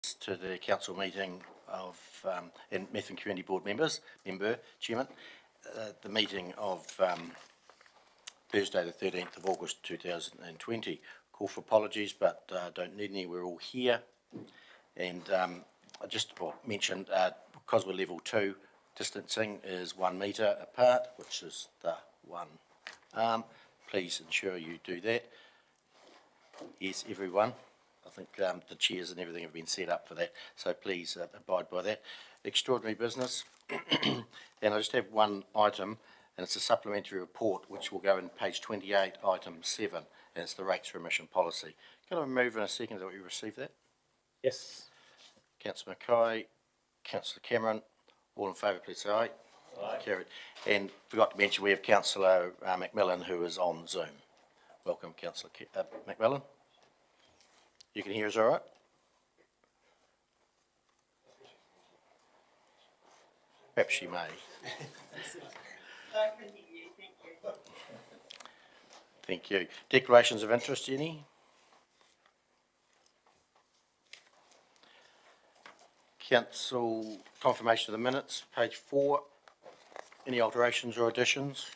attendance to the council meeting of and Methven Community Board Chairman, the meeting of Thursday the 13th of August 2020. Call for apologies, but don't need any, we're all here. And I just mentioned, because we're level 2, distancing is 1 metre apart, which is the one arm. Please ensure you do that. Yes, everyone. I think the chairs and everything have been set up for that, so please abide by that. Extraordinary business. And I just have one item, and it's a supplementary report which will go in page 28, item 7, and it's the rates remission policy. Can I move in a second that we receive that? Yes. Councillor Mackay, Councillor Cameron, all in favour please say aye. Aye. Carried. And forgot to mention we have Councillor Macmillan who is on Zoom. Welcome, Councillor Macmillan. You can hear us all right? Perhaps she may. I can hear you, thank you. Thank you. Declarations of interest, any? Council confirmation of the minutes, page 4. Any alterations or additions?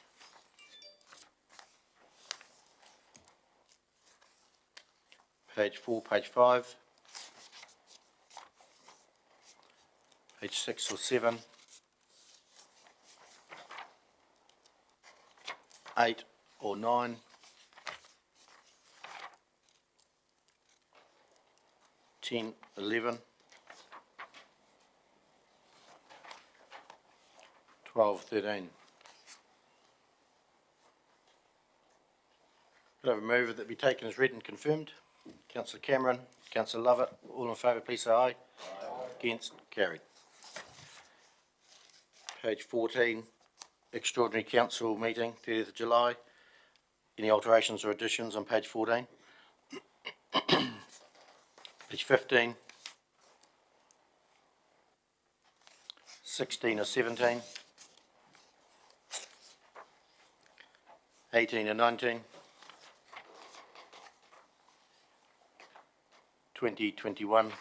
Page 4, page 5. Page 6 or 7. 8 or 9. 10, 11. 12, 13. Could I have a mover that be taken as read and confirmed? Councillor Cameron, Councillor Lovett, all in favour please say aye. Aye. Against, carried. Page 14, extraordinary council meeting, 30th of July. Any alterations or additions on page 14? Page 15. 16 or 17. 18 or 19. 20, 21.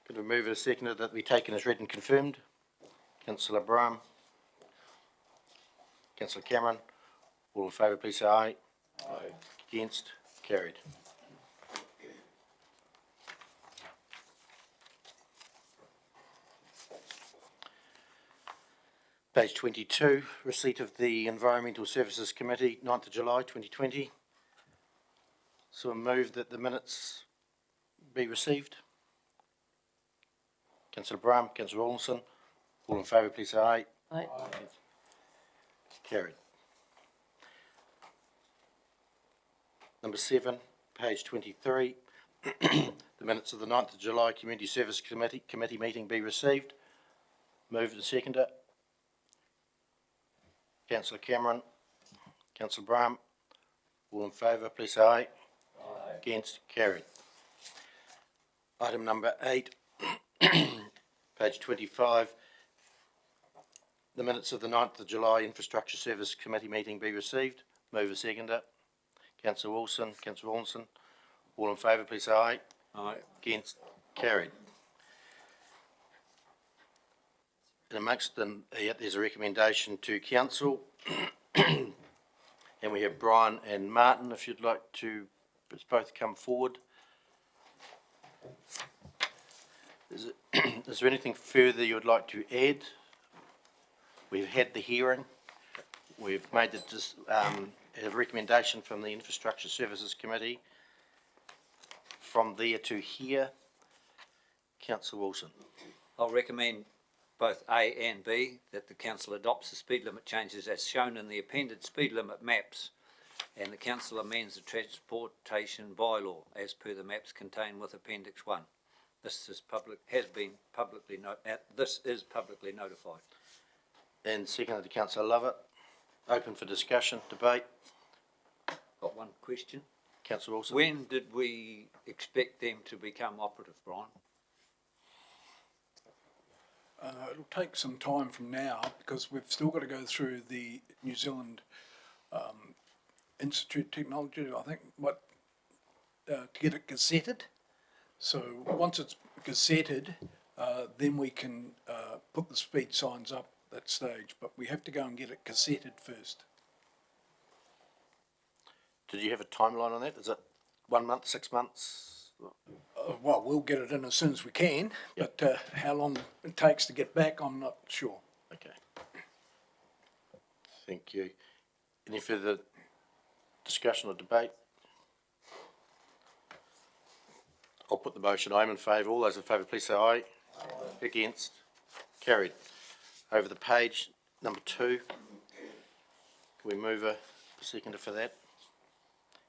Could we move a seconder that be taken as read and confirmed? Councillor Brahm. Councillor Cameron. All in favour please say aye. Aye. Against, carried. Page 22, receipt of the Environmental Services Committee, 9th of July 2020. So I move that the minutes be received. Councillor Brahm, Councillor Rawlinson, all in favour please say aye. Aye. Carried. Number 7, page 23. The minutes of the 9th of July Community Service Committee meeting be received. Move the seconder. Councillor Cameron, Councillor Brahm, all in favour please say aye. Aye. Against, carried. Item number 8, page 25. The minutes of the 9th of July Infrastructure Service Committee meeting be received. Move a seconder. Councillor Wilson, Councillor Rawlinson, all in favour please say aye. Aye. Against, carried. And amongst them, there's a recommendation to council, and we have Brian and Martin. If you'd like to both come forward. Is there anything further you would like to add? We've had the hearing. We've made a recommendation from the Infrastructure Services Committee. From there to here, Councillor Wilson. I'll recommend both A and B, that the council adopts the speed limit changes as shown in the appended speed limit maps, and the council amends the transportation bylaw as per the maps contained with Appendix 1. This is publicly notified. And seconded to Councillor Lovett. Open for discussion, debate. Got one question. Councillor Wilson. When did we expect them to become operative, Brian? It'll take some time from now because we've still got to go through the New Zealand Institute of Technology. I think what to get it gazetted. So once it's gazetted, then we can put the speed signs up that stage, but we have to go and get it gazetted first. Did you have a timeline on that? Is it 1 month, 6 months? Well, we'll get it in as soon as we can, but how long it takes to get back, I'm not sure. Okay. Thank you. Any further discussion or debate? I'll put the motion. I'm in favour. All those in favour, please say aye. Aye. Against? Carried. Over the page, number 2. Can we move a seconder for that?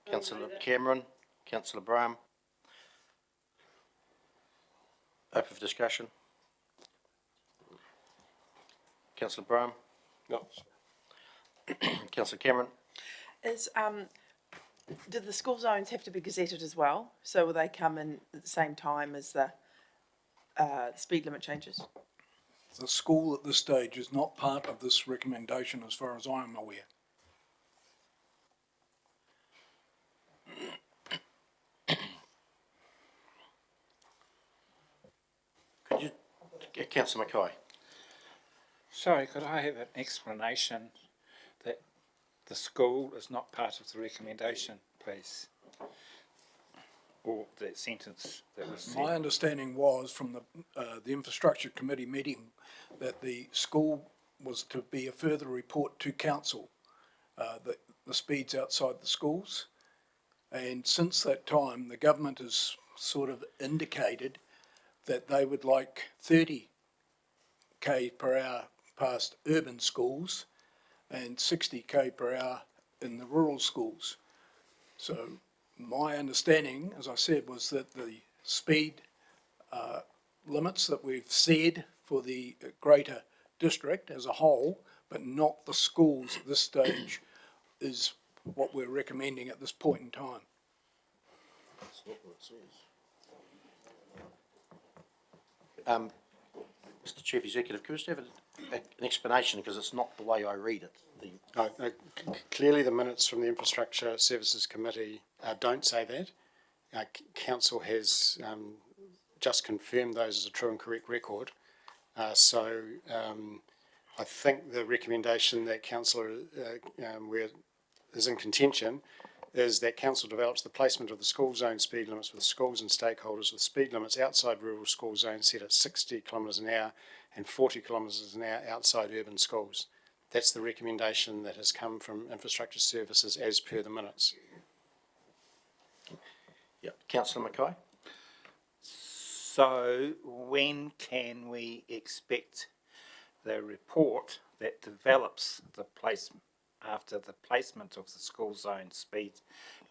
Councillor Cameron, Councillor Brahm. Open for discussion. Councillor Brahm. No. Councillor Cameron. Do the school zones have to be gazetted as well? So will they come in at the same time as the speed limit changes? The school at this stage is not part of this recommendation as far as I am aware. Could you, Councillor Mackay? Sorry, could I have an explanation that the school is not part of the recommendation, please? Or that sentence that was My said. understanding was from the infrastructure committee meeting that the school was to be a further report to council, the speeds outside the schools. And since that time, the government has sort of indicated that they would like 30 k per hour past urban schools and 60 k per hour in the rural schools. So my understanding, as I said, was that the speed limits that we've said for the greater district as a whole, but not the schools at this stage, is what we're recommending at this point in time. That's not what it says. Mr Chief Executive, could we just have an explanation, because it's not the way I read it. No, clearly the minutes from the Infrastructure Services Committee don't say that. Council has just confirmed those as a true and correct record. So I think the recommendation that Councillor is in contention is that Council develops the placement of the school zone speed limits with schools and stakeholders, with speed limits outside rural school zones set at 60 kilometres an hour and 40 kilometres an hour outside urban schools. That's the recommendation that has come from Infrastructure Services as per the minutes. Yep. Councillor Mackay? So when can we expect the report that develops the placement, after the placement of the school zone speed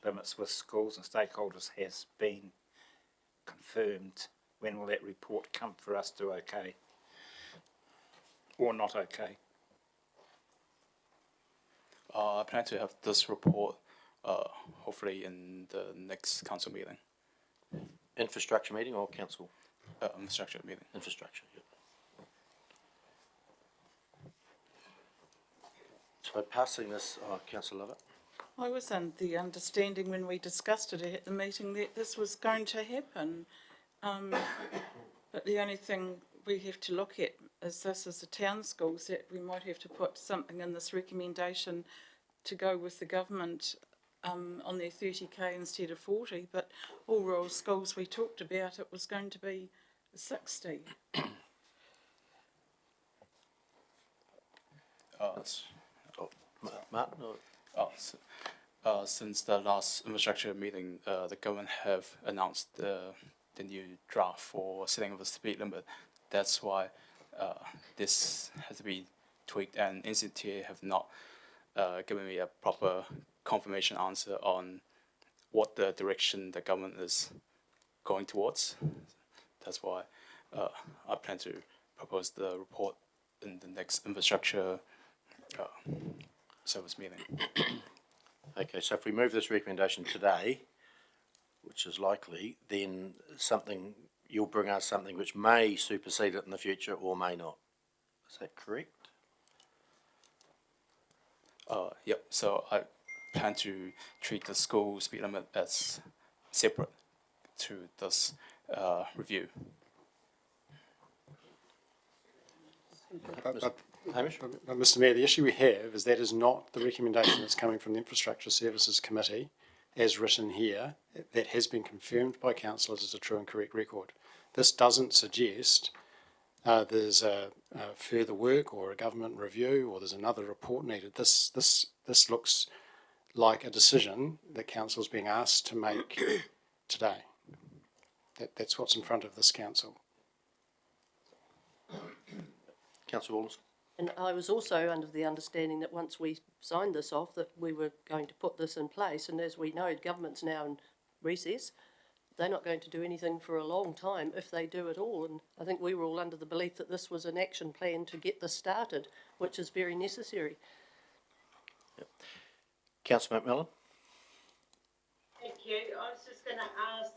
limits with schools and stakeholders has been confirmed? When will that report come for us to okay or not okay? I plan to have this report hopefully in the next council meeting, Infrastructure meeting or council? infrastructure meeting. Infrastructure, yep. So by passing this, Councillor Lovett? I was under the understanding when we discussed it at the meeting that this was going to happen. But the only thing we have to look at is this as a town schools, that we might have to put something in this recommendation to go with the government on their 30k instead of 40. But all rural schools we talked about, it was going to be 60. Martin? Or? Since the last infrastructure meeting, the government have announced the new draft for setting of the speed limit. That's why this has to be tweaked, and NCTA have not given me a proper confirmation answer on what the direction the government is going towards. That's why I plan to propose the report in the next infrastructure service meeting. Okay, so if we move this recommendation today, which is likely, then you'll bring us something which may supersede it in the future or may not. Is that correct? Yep, so I plan to treat the school speed limit as separate to this review. Hamish? But Mr Mayor, the issue we have is that is not the recommendation that's coming from the Infrastructure Services Committee as written here, that has been confirmed by councillors as a true and correct record. This doesn't suggest there's a further work or a government review or there's another report needed. This looks like a decision that council is being asked to make today. That's what's in front of this council. Councillor Wallace? And I was also under the understanding that once we signed this off, that we were going to put this in place. And as we know, government's now in recess. They're not going to do anything for a long time if they do at all. And I think we were all under the belief that this was an action plan to get this started, which is very necessary. Yep. Councillor McMillan? Thank you. I was just going to ask,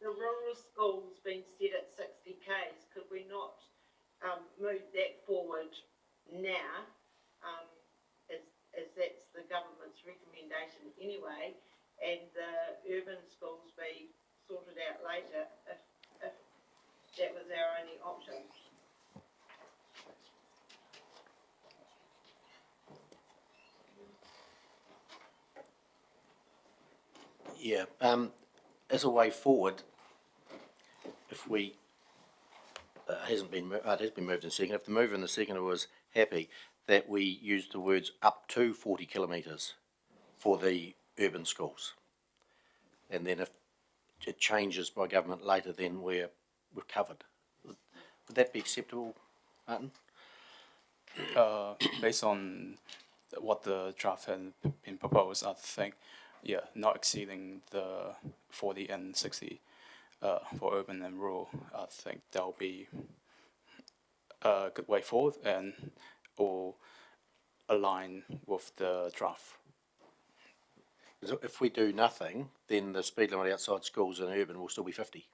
the rural schools being set at 60 k's, could we not move that forward now, as that's the government's recommendation anyway, and the urban schools be sorted out later if that was our only option? Yeah, as a way forward, if we, it has been moved in second, if the mover and the seconder was happy that we use the words up to 40 kilometres for the urban schools. And then if it changes by government later, then we're covered. Would that be acceptable, Martin? Based on what the draft has been proposed, I think, yeah, not exceeding the 40 and 60 for urban and rural, I think that will be a good way forward and or align with the draft. If we do nothing, then the speed limit outside schools in urban will still be 50,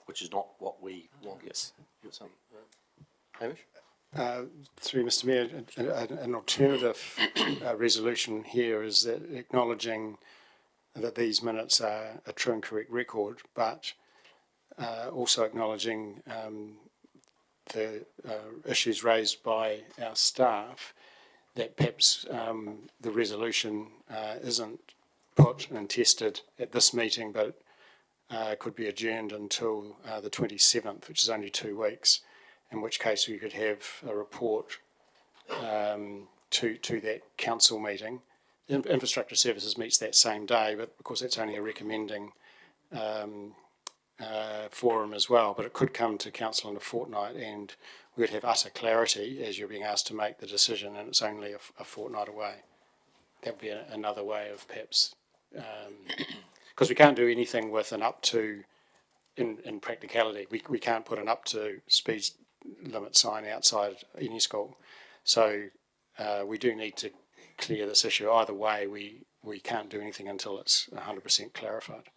which is not what we want. Yes. Hamish? Through Mr Mayor, an alternative resolution here is that acknowledging that these minutes are a true and correct record, but also acknowledging the issues raised by our staff, that perhaps the resolution isn't put and tested at this meeting, but could be adjourned until the 27th, which is only 2 weeks, in which case we could have a report to that council meeting. Infrastructure Services meets that same day, but of course that's only a recommending forum as well, but it could come to council in a fortnight and we would have utter clarity as you're being asked to make the decision, and it's only a fortnight away. That would be another way of perhaps, because we can't do anything with an up to in practicality. We can't put an up to speed limit sign outside any school. So we do need to clear this issue. Either way, we can't do anything until it's 100% clarified.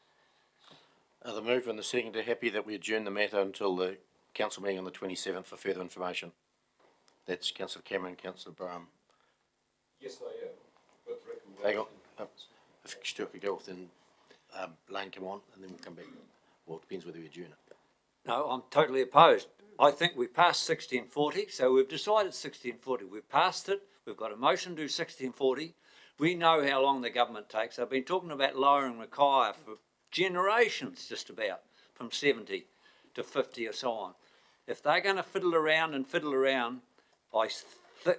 Are the mover and the seconder happy that we adjourn the matter until the council meeting on the 27th for further information? That's Councillor Cameron, Councillor Brown. Yes, I am. With Hang recommendation. on. If Stuart could go off, then Lane come on, and then we'll come back. Well, it depends whether we adjourn it. No, I'm totally opposed. I think we passed 1640, so we've decided 1640. We've passed it. We've got a motion to do 1640. We know how long the government takes. I've been talking about lowering the Kaya for generations, just about, from 70 to 50 or so on. If they're going to fiddle around, I think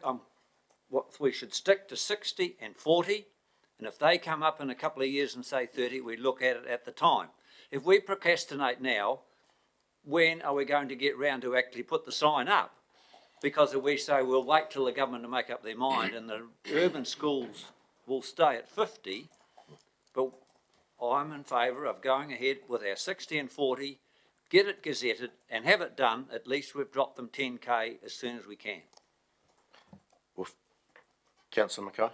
what we should stick to 60 and 40. And if they come up in a couple of years and say 30, we look at it at the time. If we procrastinate now, when are we going to get round to actually put the sign up? Because if we say we'll wait till the government to make up their mind and the urban schools will stay at 50, but I'm in favour of going ahead with our 60 and 40, get it gazetted and have it done. At least we've dropped them 10k as soon as we can. With Councillor Mackay?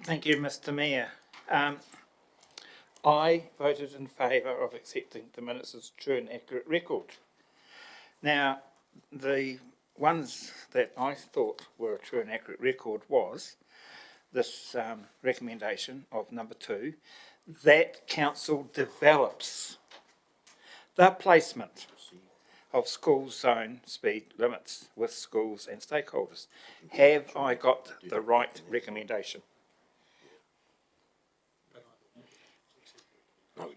Thank you, Mr Mayor. I voted in favour of accepting the minutes as true and accurate record. Now, the ones that I thought were a true and accurate record was this recommendation of number 2, that council develops the placement of school zone speed limits with schools and stakeholders. Have I got the right recommendation? No, we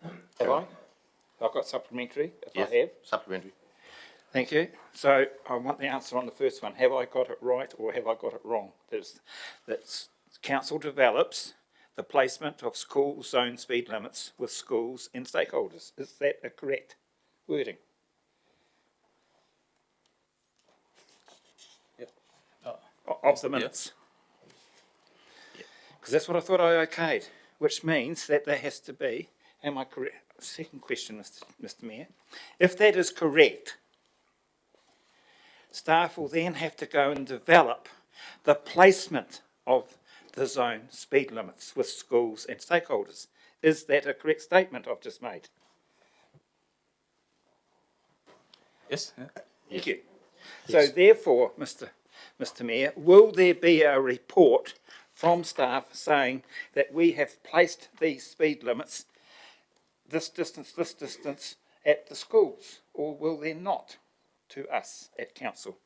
don't. Have I? I've got supplementary, if Yes, I have. supplementary. Thank you. So I want the answer on the first one. Have I got it right or have I got it wrong? That's council develops the placement of school zone speed limits with schools and stakeholders. Is that a correct wording? Of the minutes? Because that's what I thought I okayed, which means that there has to be, am I correct? Second question, Mr. Mayor. If that is correct, staff will then have to go and develop the placement of the zone speed limits with schools and stakeholders. Is that a correct statement I've just made? Yes. Yeah. Thank you. So therefore, Mr. Mayor, will there be a report from staff saying that we have placed these speed limits this distance at the schools, or will there not to us at council?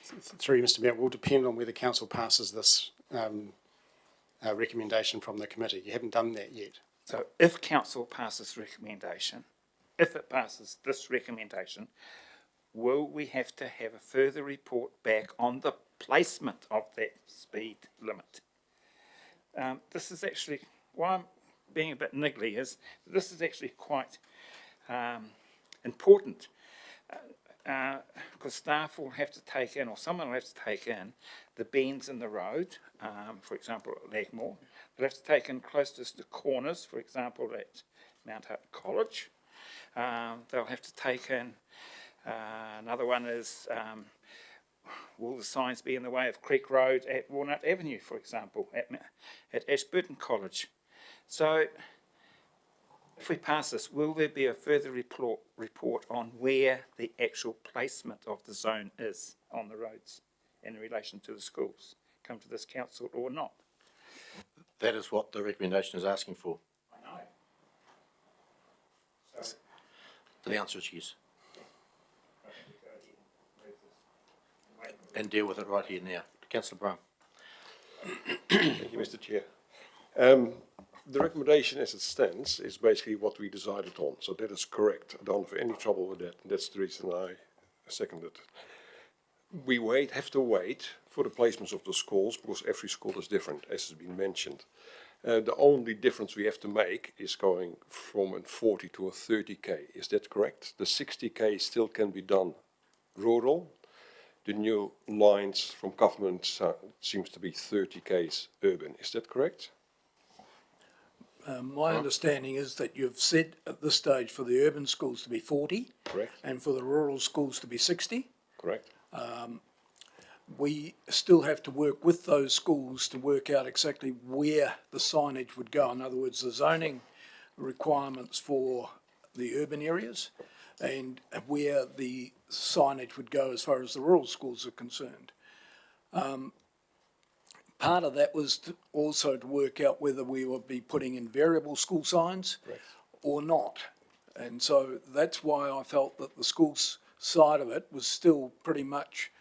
Through you, Mr Mayor, it will depend on whether council passes this recommendation from the committee. You haven't done that yet. So if council passes recommendation, if it passes this recommendation, will we have to have a further report back on the placement of that speed limit? This is actually, why I'm being a bit niggly is, this is actually quite important because staff will have to take in, or someone will have to take in, the bends in the road, for example at Legmore. They'll have to take in closest to corners, for example at Mount Hutt College. They'll have to take in, another one is, will the signs be in the way of Creek Road at Walnut Avenue, for example, at Ashburton College? So, if we pass this, will there be a further report on where the actual placement of the zone is on the roads in relation to the schools? Come to this council or not? That is what the recommendation is asking for. I know. So, The answer is yes. And deal with it right here now. Councillor Brown. Thank you, Mr. Chair. The recommendation as it stands is basically what we decided on, so that is correct. I don't have any trouble with that, and that's the reason I seconded. We have to wait for the placements of the schools, because every school is different, as has been mentioned. The only difference we have to make is going from a 40 to a 30k. Is that correct? The 60k still can be done rural. The new lines from government seems to be 30k's urban. Is that correct? My understanding is that you've said at this stage for the urban schools to be 40. Correct. And for the rural schools to be 60. Correct. We still have to work with those schools to work out exactly where the signage would go. In other words, the zoning requirements for the urban areas and where the signage would go as far as the rural schools are concerned. Part of that was also to work out whether we would be putting in variable school signs or not. And so that's why I felt that the schools side of it was still pretty much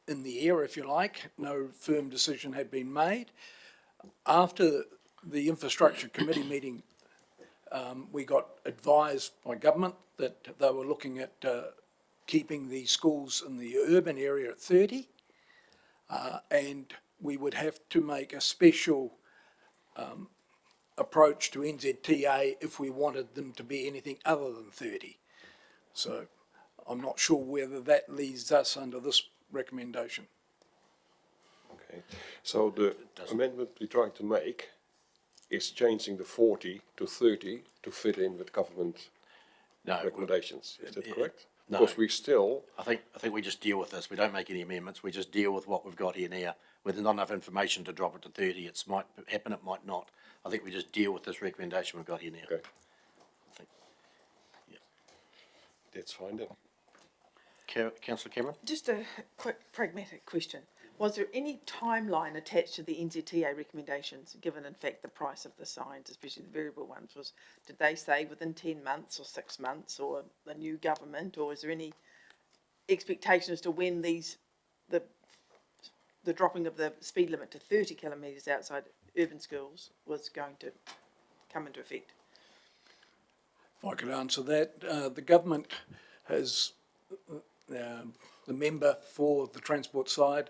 in the air, if you like. No firm decision had been made. After the infrastructure committee meeting, we got advised by government that they were looking at keeping the schools in the urban area at 30, and we would have to make a special approach to NZTA if we wanted them to be anything other than 30. So I'm not sure whether that leads us under this recommendation. Okay. So the amendment we're trying to make is changing the 40 to 30 to fit in with government recommendations. Is that correct? No. Because we still... I think we just deal with this. We don't make any amendments. We just deal with what we've got here now. With not enough information to drop it to 30, it might happen, it might not. I think we just deal with this recommendation we've got here now. Okay. I think, yeah. That's fine then. Councillor Cameron? Just a quick pragmatic question. Was there any timeline attached to the NZTA recommendations, given in fact the price of the signs, especially the variable ones? Did they say within 10 months or 6 months or the new government, or is there any expectation as to when the dropping of the speed limit to 30 kilometres outside urban schools was going to come into effect? If I could answer that, the government has, the member for the transport side,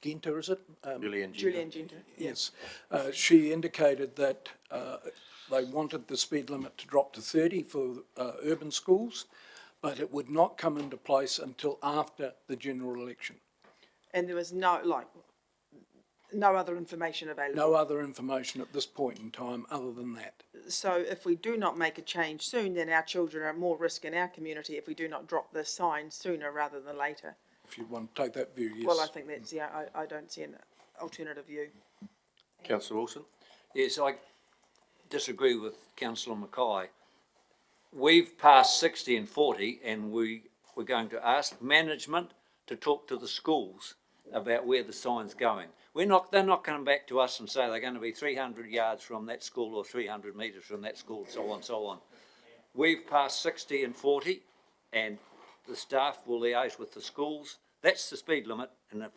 Genter, is it? Julian Genter. Yes. She indicated that they wanted the speed limit to drop to 30 for urban schools, but it would not come into place until after the general election. And there was no other information available? No other information at this point in time other than that. So if we do not make a change soon, then our children are at more risk in our community if we do not drop the sign sooner rather than later. If you want to take that view, yes. Well, I think that's, I don't see an alternative view. Councillor Wilson? Yes, I disagree with Councillor Mackay. We've passed 60 and 40 and we're going to ask management to talk to the schools about where the sign's going. They're not coming back to us and say they're going to be 300 yards from that school or 300 metres from that school, so on, so on. We've passed 60 and 40 and the staff will liaise with the schools. That's the speed limit, and if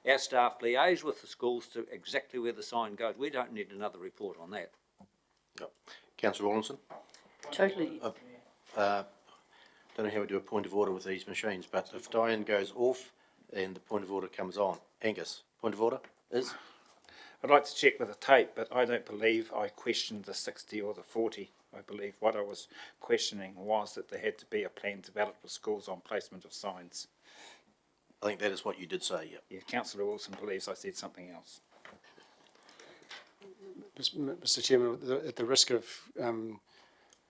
our staff liaise with the schools to exactly where the sign goes, we don't need another report on that. Yep. Councillor Rawlinson? Totally. Don't know how we do a point of order with these machines, but if Diane goes off and the point of order comes on, Angus, point of order is? I'd like to check with the tape, but I don't believe I questioned the 60 or the 40. I believe what I was questioning was that there had to be a plan developed with schools on placement of signs. I think that is what you did say, yeah. Yeah, Councillor Wilson believes I said something else. Mr Chairman, at the risk of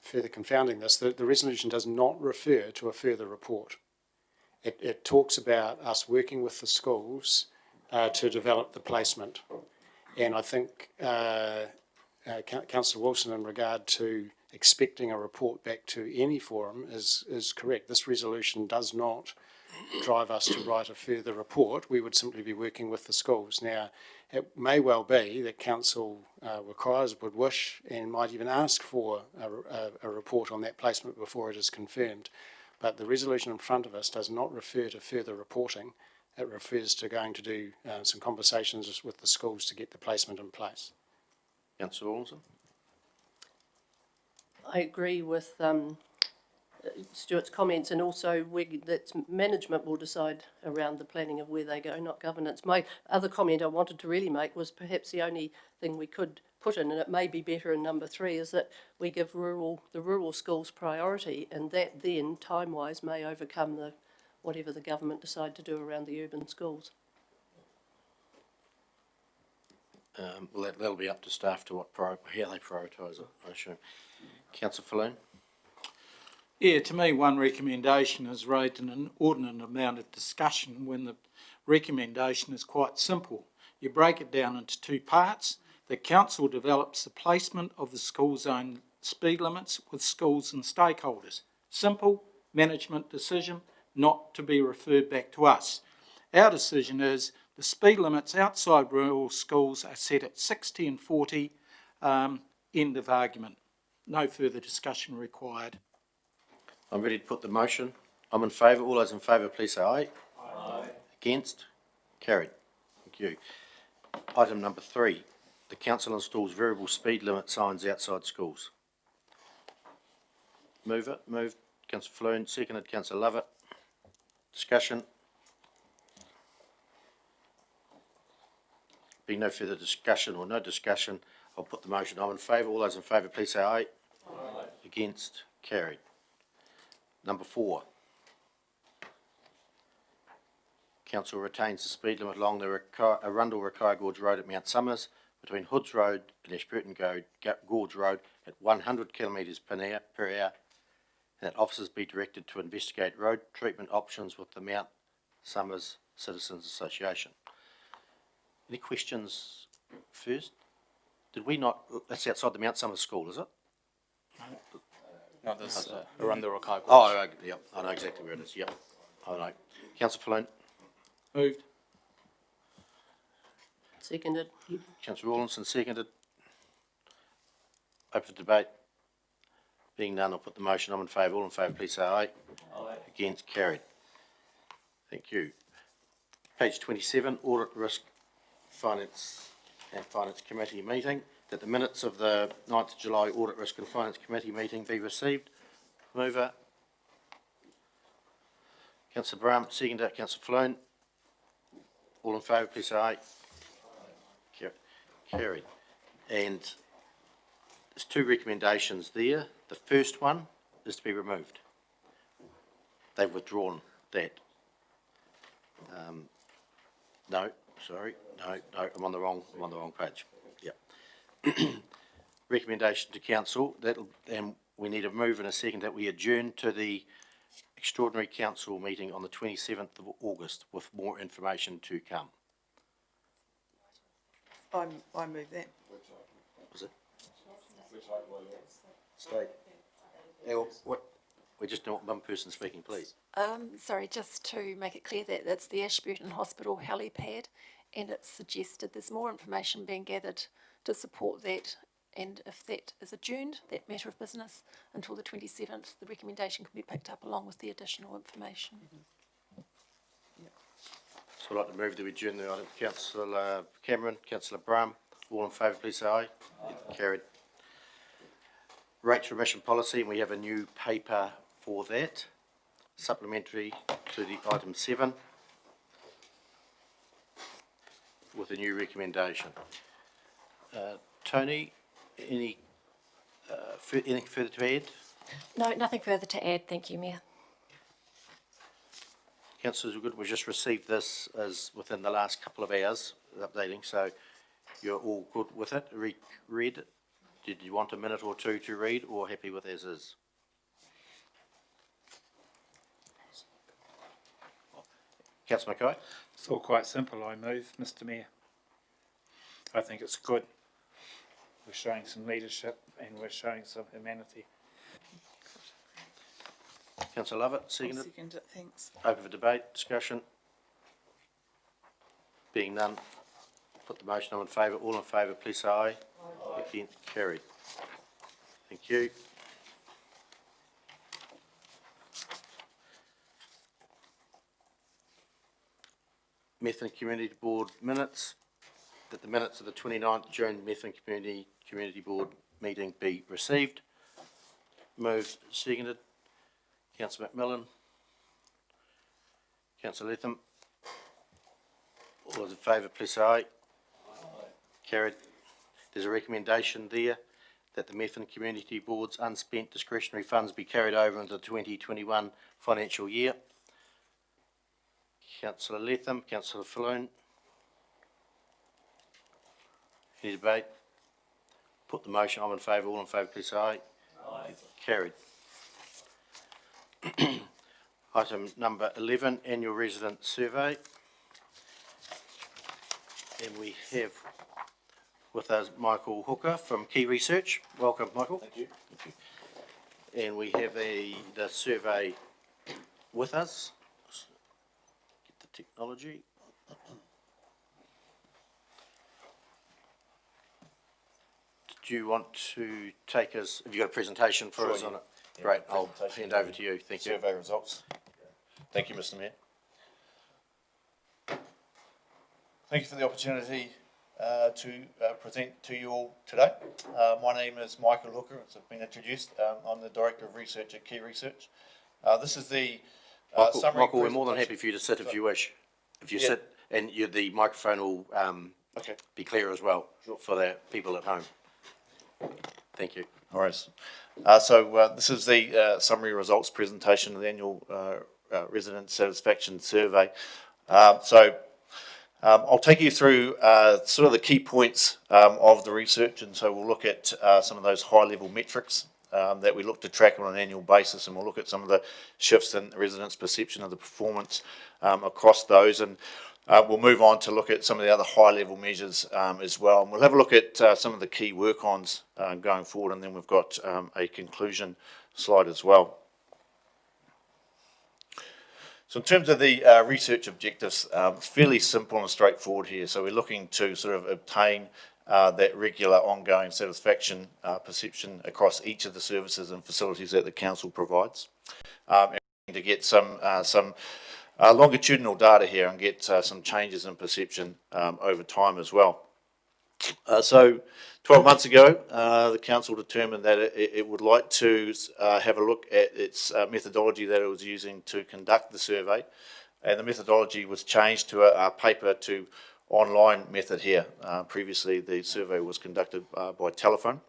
further confounding this, the resolution does not refer to a further report. It talks about us working with the schools to develop the placement. And I think Councillor Wilson, in regard to expecting a report back to any forum, is correct. This resolution does not drive us to write a further report. We would simply be working with the schools. Now, it may well be that council would wish and might even ask for a report on that placement before it is confirmed. But the resolution in front of us does not refer to further reporting. It refers to going to do some conversations with the schools to get the placement in place. Councillor Rawlinson? I agree with Stuart's comments, and also that management will decide around the planning of where they go, not governance. My other comment I wanted to really make was perhaps the only thing we could put in, and it may be better in number 3, is that we give the rural schools priority, and that then, time-wise, may overcome whatever the government decide to do around the urban schools. Well, that'll be up to staff to how they prioritise it, I assume. Councillor Falloon? Yeah, to me, one recommendation is raised an inordinate amount of discussion when the recommendation is quite simple. You break it down into 2 parts. The council develops the placement of the school zone speed limits with schools and stakeholders. Simple management decision, not to be referred back to us. Our decision is the speed limits outside rural schools are set at 60 and 40, end of argument. No further discussion required. I'm ready to put the motion. I'm in favour. All those in favour, please say aye. Aye. Against? Carried. Thank you. Item number 3. The council installs variable speed limit signs outside schools. Move it. Moved. Councillor Falloon. Seconded. Councillor Lovett. Discussion. Being no further discussion or no discussion, I'll put the motion. I'm in favour. All those in favour, please say aye. Aye. Against? Carried. Number 4. Council retains the speed limit along the Arundel-Rakai Gorge Road at Mount Somers between Hoods Road and Ashburton Gorge Road at 100 kilometres per hour, and that officers be directed to investigate road treatment options with the Mount Somers Citizens Association. Any questions first? Did we not, that's outside the Mount Somers School, is it? No, this around the Rokai. Oh, yep, I know exactly where it is, yep, I know. Councillor Falloon, Moved. Seconded. Councillor Rawlinson, seconded. Open for debate. Being none, I'll put the motion. I'm in favour. All in favour, please say aye. Aye. Against, carried. Thank you. Page 27, Audit Risk Finance and Finance Committee meeting. That the minutes of the 9th of July Audit Risk and Finance Committee meeting be received. Mover. Councillor Brown, seconder. Councillor Falloon. All in favour, please say aye. Carried. And there's two recommendations there. The first one is to be removed. They've withdrawn that. No, sorry, no, I'm on the wrong page. Yep. Recommendation to council and we need a move and a second that we adjourn to the extraordinary council meeting on the 27th of August with more information to come. I move that. Was it? Stay. What? We just don't want one person speaking, please. Sorry, just to make it clear that it's the Ashburton Hospital helipad, and it's suggested there's more information being gathered to support that, and if that is adjourned, that matter of business, until the 27th, the recommendation can be picked up along with the additional information. So I'd like to move to adjourn the item. Councillor Cameron, Councillor Bram, all in favour, please say aye. Aye. Carried. Rates remission policy, and we have a new paper for that, supplementary to the item 7, with a new recommendation. Tony, anything further to add? No, nothing further to add, thank you, Mayor. Councillors, we're good. We've just received this as within the last couple of hours, updating, so you're all good with it? Read it? Did you want a minute or two to read, or happy with as is? Councillor Mackay? It's all quite simple, I move, Mr Mayor. I think it's good. We're showing some leadership and we're showing some humanity. Councillor Lovett, seconded. Second it, thanks. Open for debate, discussion. Being none, put the motion. I'm in favour. All in favour, please say aye. Aye. Against, carried. Thank you. Methven Community Board minutes. That the minutes of the 29th June Methven Community Board meeting be received. Moved, seconded. Councillor McMillan. Councillor Latham. All those in favour, please say aye. Aye. Carried. There's a recommendation there that the Methven Community Board's unspent discretionary funds be carried over into the 2021 financial year. Councillor Latham, Councillor Falloon. Any debate? Put the motion. I'm in favour. All in favour, please say aye. Aye. Carried. Item number 11, Annual Resident Survey. And we have with us Michael Hooker from Key Research. Welcome, Michael. Thank you. Thank you. And we have the survey with us. Get the technology. Do you want to take us, have you got a presentation for us on it? Yeah, great, I'll hand over to you, thank you. Survey results. Thank you, Mr Mayor. Thank you for the opportunity to present to you all today. My name is Michael Hooker, as I've been introduced. I'm the Director of Research at Key Research. This is the summary. Michael, we're more than happy for you to sit if you wish. If you sit, and the microphone will be clear as well for the people at home. Thank you. All right. This is the summary results presentation of the annual resident satisfaction survey. I'll take you through sort of the key points of the research, and so we'll look at some of those high-level metrics that we look to track on an annual basis, and we'll look at some of the shifts in residents' perception of the performance across those. And we'll move on to look at some of the other high-level measures as well. And we'll have a look at some of the key work-ons going forward, and then we've got a conclusion slide as well. So in terms of the research objectives, fairly simple and straightforward here. So we're looking to sort of obtain that regular ongoing satisfaction perception across each of the services and facilities that the council provides, and to get some longitudinal data here and get some changes in perception over time as well. So 12 months ago, the council determined that it would like to have a look at its methodology that it was using to conduct the survey, and the methodology was changed to a paper to online method here. Previously, the survey was conducted by telephone.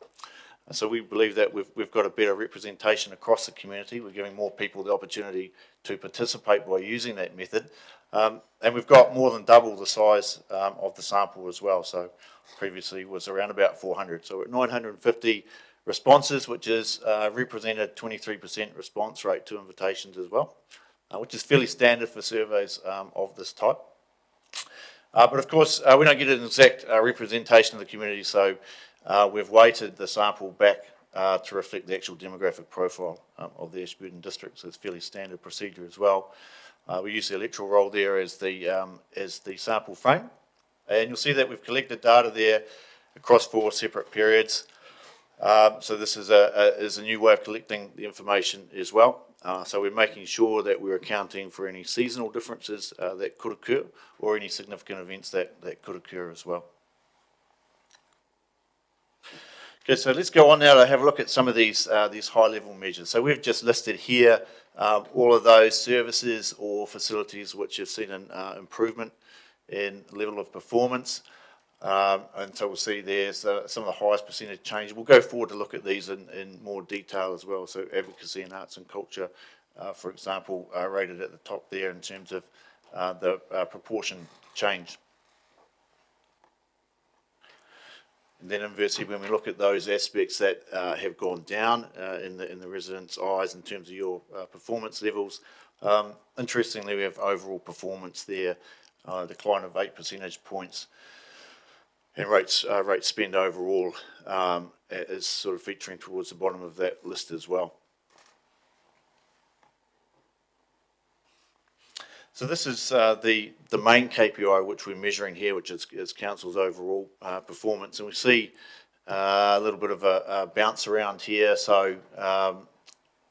So we believe that we've got a better representation across the community. We're giving more people the opportunity to participate by using that method. And we've got more than double the size of the sample as well. So previously was around about 400. So we're at 950 responses, which is represented 23% response rate to invitations as well, which is fairly standard for surveys of this type. But of course, we don't get an exact representation of the community, so we've weighted the sample back to reflect the actual demographic profile of the Ashburton district, so it's fairly standard procedure as well. We use the electoral roll there as the sample frame, and you'll see that we've collected data there across 4 separate periods. So this is a new way of collecting the information as well. So we're making sure that we're accounting for any seasonal differences that could occur, or any significant events that could occur as well. Okay, so let's go on now to have a look at some of these high-level measures. So we've just listed here all of those services or facilities which have seen an improvement in level of performance. And so we'll see there's some of the highest percentage change. We'll go forward to look at these in more detail as well. So advocacy and arts and culture, for example, are rated at the top there in terms of the proportion change. And then inversely, when we look at those aspects that have gone down in the residents' eyes in terms of your performance levels, interestingly, we have overall performance there, a decline of 8 percentage points. And rate spend overall is sort of featuring towards the bottom of that list as well. So this is the main KPI which we're measuring here, which is council's overall performance, and we see a little bit of a bounce around here. So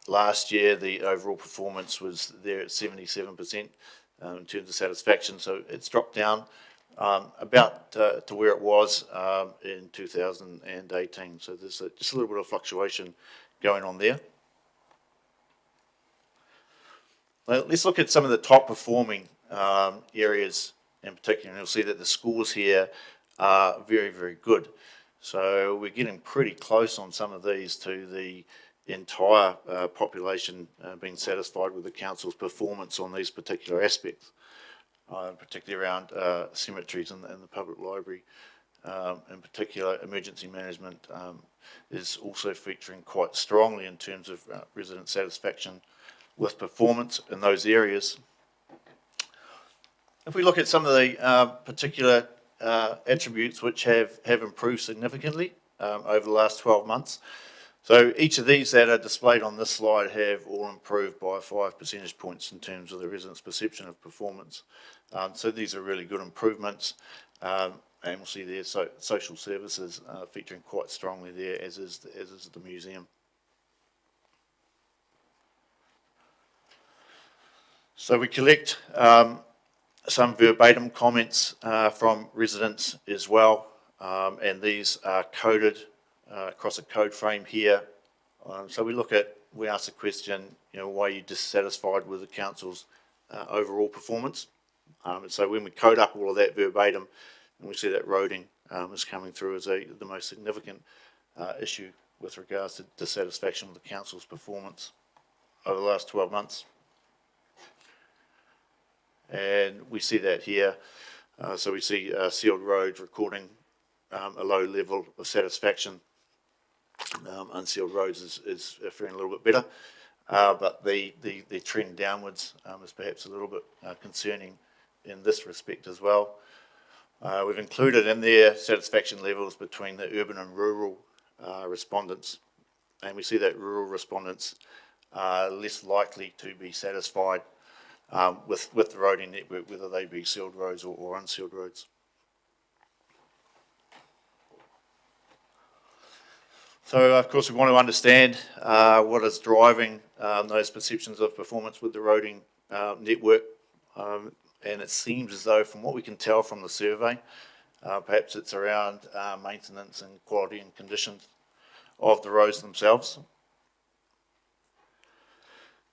last year the overall performance was there at 77% in terms of satisfaction, so it's dropped down about to where it was in 2018. So there's just a little bit of fluctuation going on there. Let's look at some of the top performing areas in particular, and you'll see that the scores here are very, very good. So we're getting pretty close on some of these to the entire population being satisfied with the council's performance on these particular aspects, particularly around cemeteries and the public library. In particular, emergency management is also featuring quite strongly in terms of resident satisfaction with performance in those areas. If we look at some of the particular attributes which have improved significantly over the last 12 months, so each of these that are displayed on this slide have all improved by 5 percentage points in terms of the residents' perception of performance. So these are really good improvements, and we'll see there social services featuring quite strongly there, as is the museum. So we collect some verbatim comments from residents as well, and these are coded across a code frame here. So we ask the question, why are you dissatisfied with the council's overall performance? So when we code up all of that verbatim, and we see that roading is coming through as the most significant issue with regards to dissatisfaction with the council's performance over the last 12 months. And we see that here. So we see sealed roads recording a low level of satisfaction. Unsealed roads is faring a little bit better, but the trend downwards is perhaps a little bit concerning in this respect as well. We've included in there satisfaction levels between the urban and rural respondents, and we see that rural respondents are less likely to be satisfied with the roading network, whether they be sealed roads or unsealed roads. So, of course, we want to understand what is driving those perceptions of performance with the roading network. And it seems as though, from what we can tell from the survey, perhaps it's around maintenance and quality and conditions of the roads themselves.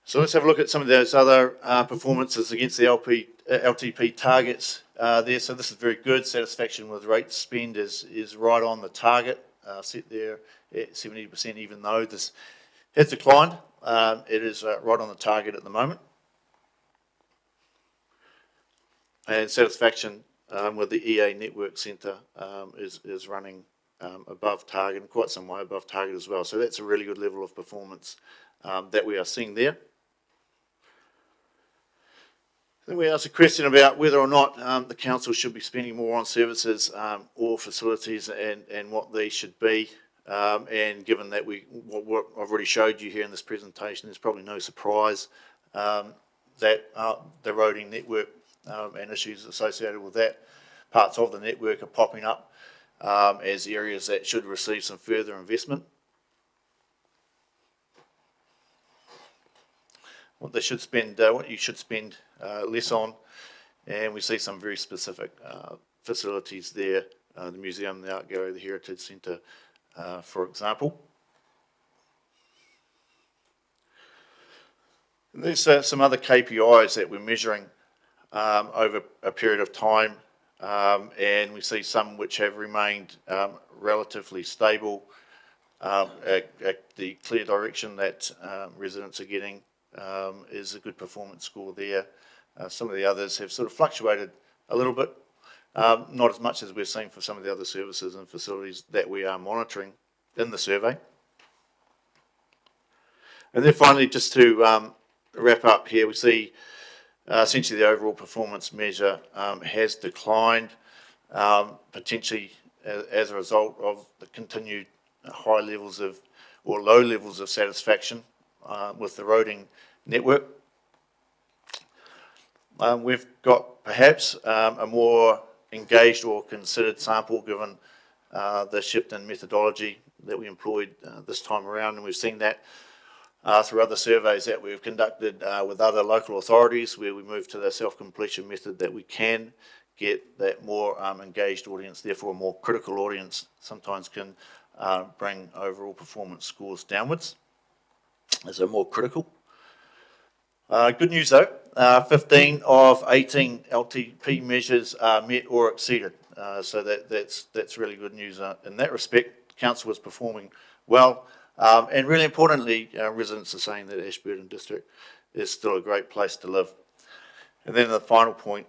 So let's have a look at some of those other performances against the LTP targets there. So this is very good. Satisfaction with rate spend is right on the target, set there at 70%, even though this has declined. It is right on the target at the moment. And satisfaction with the EA Network Centre is running above target, and quite some way above target as well. So that's a really good level of performance that we are seeing there. Then we asked a question about whether or not the council should be spending more on services or facilities, and what these should be. And given that what I've already showed you here in this presentation, there's probably no surprise that the roading network and issues associated with that, parts of the network are popping up as areas that should receive some further investment. What they should spend, what you should spend less on, and we see some very specific facilities there, the museum, the art gallery, the heritage centre, for example. And there's some other KPIs that we're measuring over a period of time, and we see some which have remained relatively stable. The clear direction that residents are getting is a good performance score there. Some of the others have sort of fluctuated a little bit, not as much as we've seen for some of the other services and facilities that we are monitoring in the survey. And then finally, just to wrap up here, we see essentially the overall performance measure has declined, potentially as a result of the continued high levels of, or low levels of satisfaction with the roading network. We've got perhaps a more engaged or considered sample, given the shift in methodology that we employed this time around, and we've seen that through other surveys that we've conducted with other local authorities, where we move to the self-completion method, that we can get that more engaged audience, therefore a more critical audience, sometimes can bring overall performance scores downwards as they're more critical. Good news though, 15 of 18 LTP measures are met or exceeded, so that's really good news in that respect. Council is performing well. And really importantly, residents are saying that Ashburton District is still a great place to live. And then the final point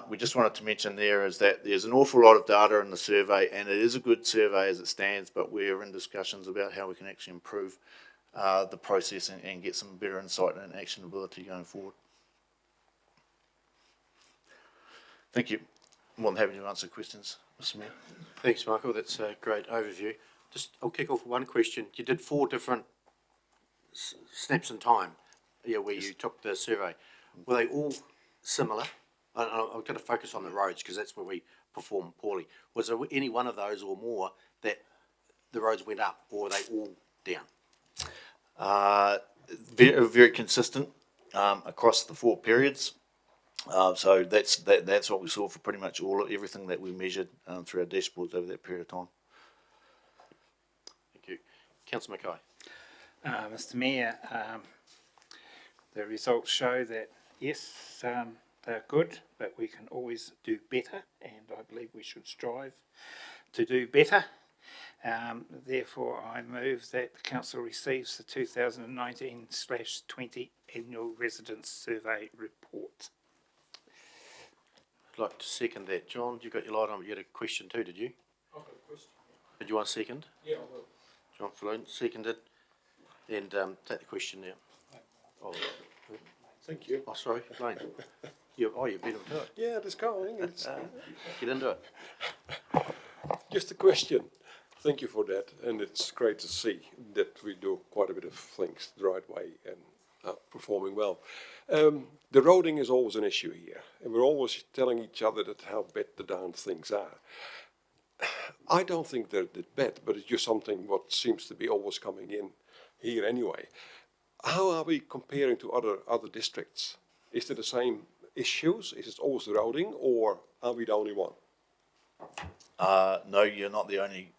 we just wanted to mention there is that there's an awful lot of data in the survey, and it is a good survey as it stands, but we're in discussions about how we can actually improve the process and get some better insight and actionability going forward. Thank you. I'm more than happy to answer questions, Mr. Mayor. Thanks, Michael. That's a great overview. Just, I'll kick off with one question. You did 4 different snaps in time, where you took the survey. Were they all similar? I'm going to focus on the roads because that's where we perform poorly. Was there any one of those or more that the roads went up, or were they all down? Very, very consistent across the 4 periods. So that's what we saw for pretty much everything that we measured through our dashboards over that period of time. Thank you. Councillor Mackay. Mr. Mayor, the results show that yes, they're good, but we can always do better, and I believe we should strive to do better. Therefore, I move that the council receives the 2019/20 annual residence survey report. I'd like to second that. John, you got your light on, but you had a question too, did you? I've got a question. Did you want a second? Yeah, I will. John Falloon, seconded. And take the question now. Oh, Thank you. sorry, Lane. You beat him to it. Yeah, it's going. It's Get into it. just a question. Thank you for that, and it's great to see that we do quite a bit of things the right way and are performing well. The roading is always an issue here, and we're always telling each other that how bad the darn things are. I don't think they're that bad, but it's just something what seems to be always coming in here anyway. How are we comparing to other districts? Is it the same issues? Is it always the roading, or are we the only one? No, you're not the only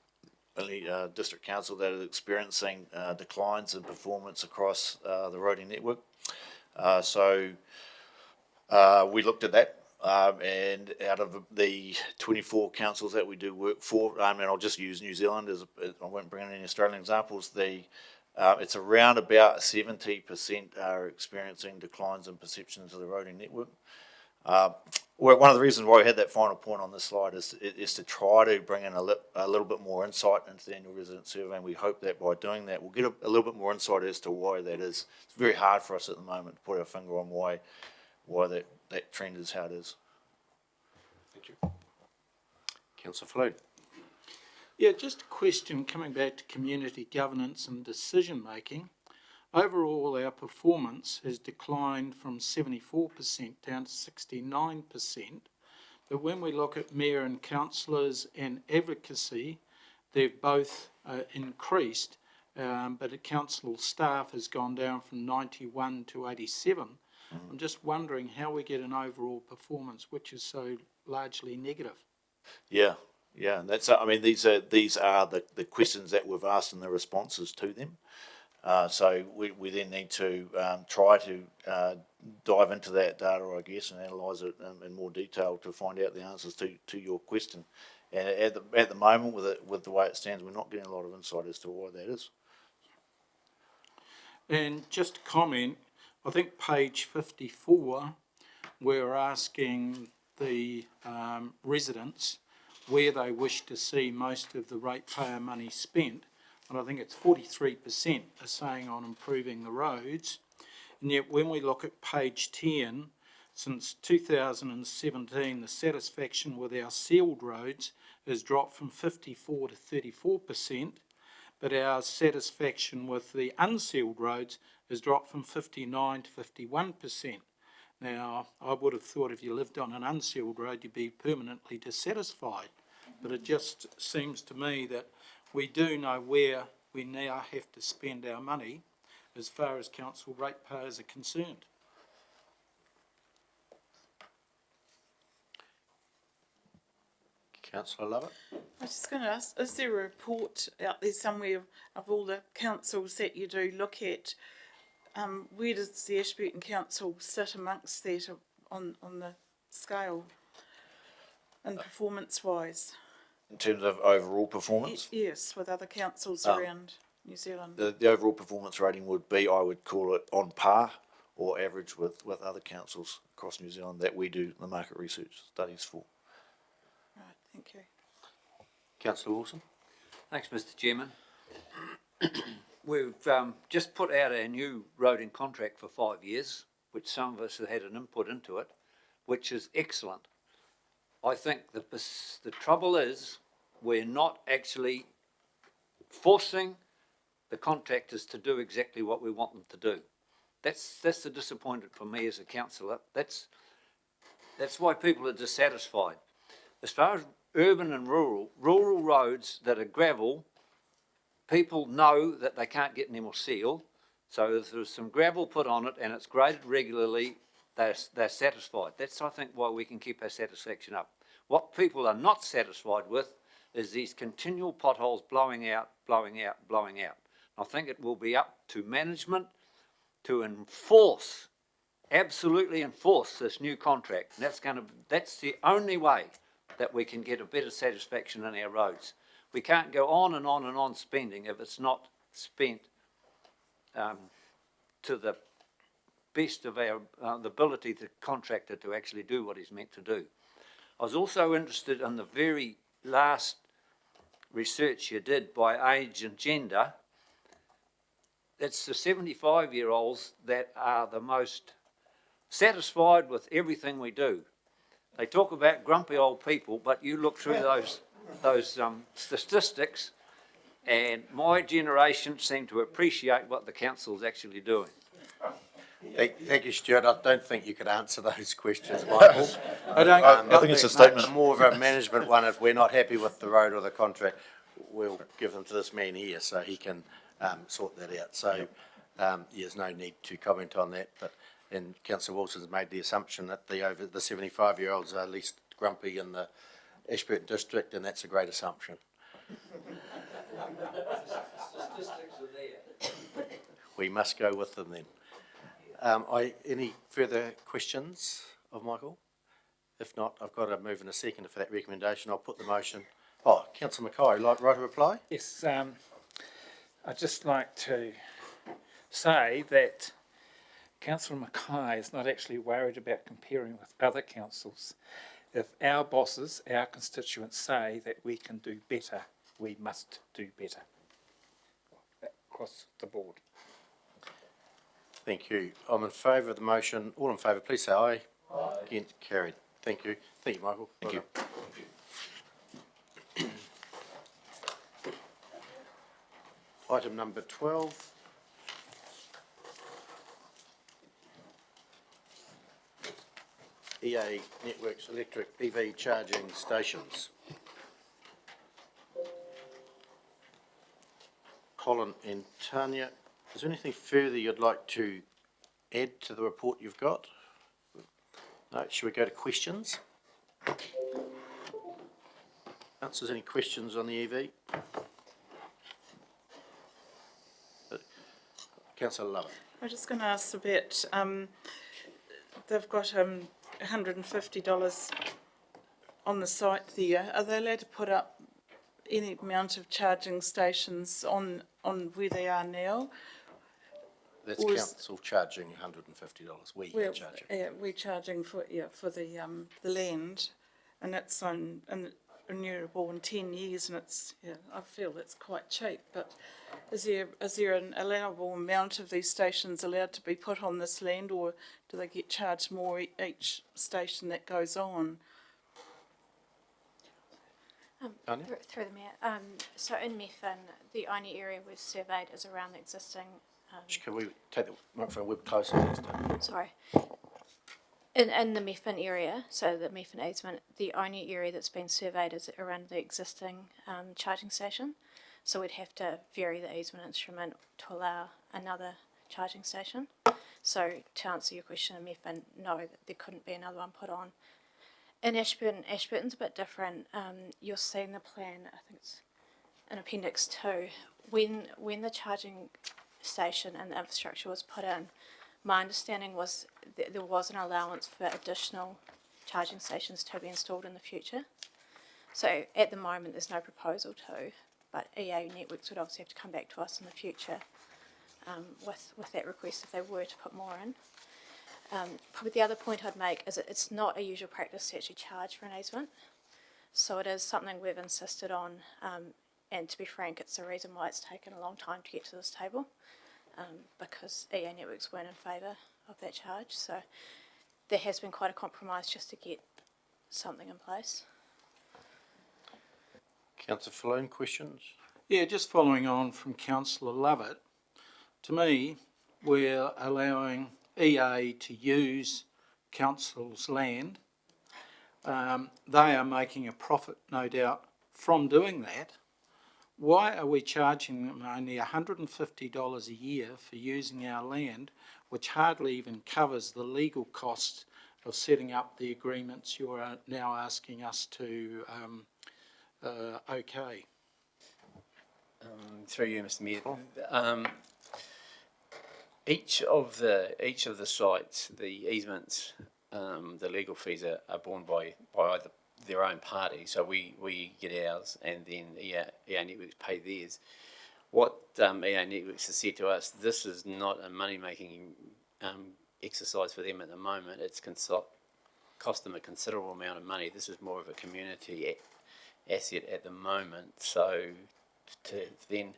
district council that is experiencing declines in performance across the roading network. So we looked at that, and out of the 24 councils that we do work for, and I'll just use New Zealand I won't bring in any Australian examples. It's around about 70% are experiencing declines in perceptions of the roading network. Well, one of the reasons why we had that final point on this slide is to try to bring in a little bit more insight into the annual resident survey, and we hope that by doing that we'll get a little bit more insight as to why that is. It's very hard for us at the moment to put our finger on why that trend is how it is. Thank you. Councillor Flood. Yeah, just a question coming back to community governance and decision making. Overall, our performance has declined from 74% down to 69%. But when we look at mayor and councillors and advocacy, they've both increased, but the council staff has gone down from 91 to 87. I'm just wondering how we get an overall performance which is so largely negative. Yeah, and that's. I mean, these are the questions that we've asked and the responses to them. So we then need to try to dive into that data, I guess, and analyse it in more detail to find out the answers to your question. And at the moment, with the way it stands, we're not getting a lot of insight as to why that is. And just a comment, I think page 54, we're asking the residents where they wish to see most of the ratepayer money spent. And I think it's 43% are saying on improving the roads. And yet when we look at page 10, since 2017, the satisfaction with our sealed roads has dropped from 54 to 34%, but our satisfaction with the unsealed roads has dropped from 59 to 51%. Now, I would have thought if you lived on an unsealed road, you'd be permanently dissatisfied. But it just seems to me that we do know where we now have to spend our money as far as council ratepayers are concerned. Councillor Lovett. I was just going to ask, is there a report out there somewhere of all the councils that you do look at? Where does the Ashburton Council sit amongst that on the scale and performance-wise? In terms of overall performance? Yes, with other councils around New Zealand. The overall performance rating would be, I would call it on par or average with other councils across New Zealand that we do the market research studies for. Right, thank you. Councillor Wilson. Thanks, Mr. Chairman. We've just put out our new roading contract for 5 years, which some of us have had an input into it, which is excellent. I think the trouble is we're not actually forcing the contractors to do exactly what we want them to do. That's the disappointment for me as a councillor. That's why people are dissatisfied. As far as urban and rural roads that are gravel, people know that they can't get any more seal. So if there's some gravel put on it and it's graded regularly, they're satisfied. That's, I think, why we can keep our satisfaction up. What people are not satisfied with is these continual potholes blowing out. I think it will be up to management to enforce, absolutely enforce this new contract. And that's the only way that we can get a better satisfaction in our roads. We can't go on and on and on spending if it's not spent to the best of our the ability of the contractor to actually do what he's meant to do. I was also interested in the very last research you did by age and gender. It's the 75-year-olds that are the most satisfied with everything we do. They talk about grumpy old people, but you look through those statistics, and my generation seem to appreciate what the council's actually doing. Thank you, Stuart. I don't think you could answer those questions, Michael. I think it's a statement. More of a management one. If we're not happy with the road or the contract, we'll give them to this man here so he can sort that out. So there's no need to comment on that. But and Councillor Wilson's made the assumption that the 75-year-olds are least grumpy in the Ashburton District, and that's a great assumption. Statistics are there. We must go with them then. Any further questions of Michael? If not, I've got a move and a second for that recommendation. I'll put the motion. Oh, Councillor Mackay, right to reply? Yes, I'd just like to say that Councillor Mackay is not actually worried about comparing with other councils. If our bosses, our constituents say that we can do better, we must do better. Across the board. Thank you. I'm in favour of the motion. All in favour, please say aye. Aye. Against, carried. Thank you. Thank you, Michael. Thank you. Item number 12. EA Networks Electric EV Charging Stations. Colin and Tanya, is there anything further you'd like to add to the report you've got? No, should we go to questions? Councillors, any questions on the EV? Councillor Lovett. I'm just going to ask about, they've got $150 on the site there. Are they allowed to put up any amount of charging stations on where they are now? That's council charging $150. We are charging. Yeah, we're charging for the land, and it's renewable in 10 years, and it's I feel it's quite cheap. But is there an allowable amount of these stations allowed to be put on this land, or do they get charged more each station that goes on? Through the Mayor. So in Methven, the only area we've surveyed is around the existing. Can we take the microphone a bit closer next time? Sorry. In the Methven area, so the Methven easement, the only area that's been surveyed is around the existing charging station. So we'd have to vary the easement instrument to allow another charging station. So to answer your question in Methven, no, there couldn't be another one put on. In Ashburton, Ashburton's a bit different. You'll see in the plan, I think it's in Appendix 2, when the charging station and the infrastructure was put in, my understanding was that there was an allowance for additional charging stations to be installed in the future. So at the moment there's no proposal to, but EA Networks would obviously have to come back to us in the future with that request if they were to put more in. Probably the other point I'd make is that it's not a usual practice to actually charge for an easement. So it is something we've insisted on, and to be frank, it's the reason why it's taken a long time to get to this table, because EA Networks weren't in favour of that charge. So there has been quite a compromise just to get something in place. Councillor Falloon, questions? Yeah, just following on from Councillor Lovett, to me, we're allowing EA to use council's land. They are making a profit, no doubt, from doing that. Why are we charging them only $150 a year for using our land, which hardly even covers the legal costs of setting up the agreements you're now asking us to okay? Through you, Mr. Mayor. Each of the sites, the easements, the legal fees are borne by either their own party. So we get ours, and then EA Networks pay theirs. What EA Networks has said to us, this is not a money-making exercise for them at the moment. It's cost them a considerable amount of money. This is more of a community asset at the moment. So to then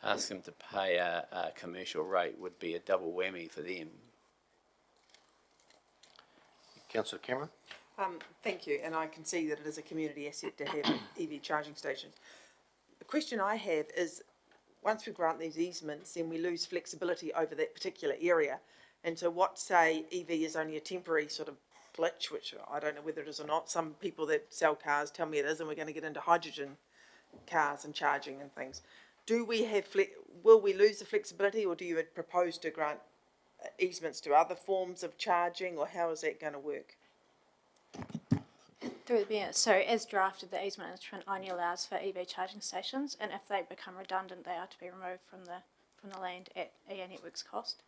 ask them to pay a commercial rate would be a double whammy for them. Councillor Cameron? Thank you, and I can see that it is a community asset to have EV charging stations. The question I have is, once we grant these easements, then we lose flexibility over that particular area. And so what say EV is only a temporary sort of glitch, which I don't know whether it is or not. Some people that sell cars tell me it is, and we're going to get into hydrogen cars and charging and things. Do we have, will we lose the flexibility, or do you propose to grant easements to other forms of charging, or how is that going to work? Through the mayor, so as drafted, the easement instrument only allows for EV charging stations, and if they become redundant, they are to be removed from the land at EA Networks cost.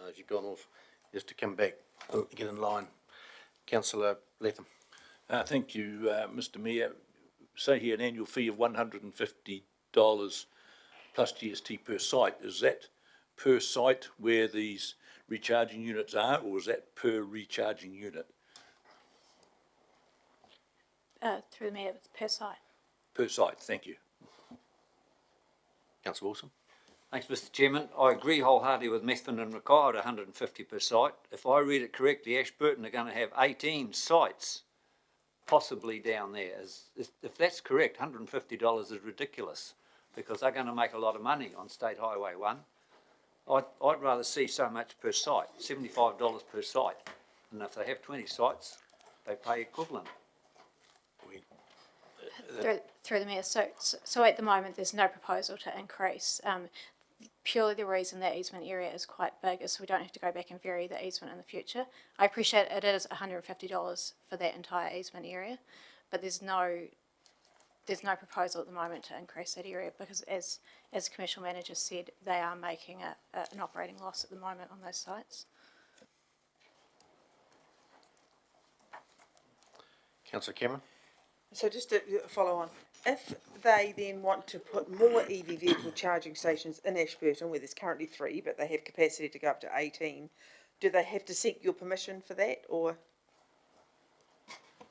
If you've gone off, just to come back, get in line. Councillor Latham. Thank you, Mr Mayor. Say here an annual fee of $150 plus GST per site. Is that per site where these recharging units are, or is that per recharging unit? Through the mayor, it's per site. Per site, thank you. Councillor Wilson. Thanks, Mr Chairman. I agree wholeheartedly with Methven and Ricardo, 150 per site. If I read it correctly, Ashburton are going to have 18 sites possibly down there. If that's correct, $150 is ridiculous, because they're going to make a lot of money on State Highway 1. I'd rather see so much per site, $75 per site. And if they have 20 sites, they pay equivalent. Through the mayor, so at the moment there's no proposal to increase. Purely the reason that easement area is quite big is so we don't have to go back and vary the easement in the future. I appreciate it is $150 for that entire easement area, but there's no proposal at the moment to increase that area, because as the commercial manager said, they are making an operating loss at the moment on those sites. Councillor Cameron. So just to follow on, if they then want to put more EV vehicle charging stations in Ashburton, where there's currently 3, but they have capacity to go up to 18, do they have to seek your permission for that, or?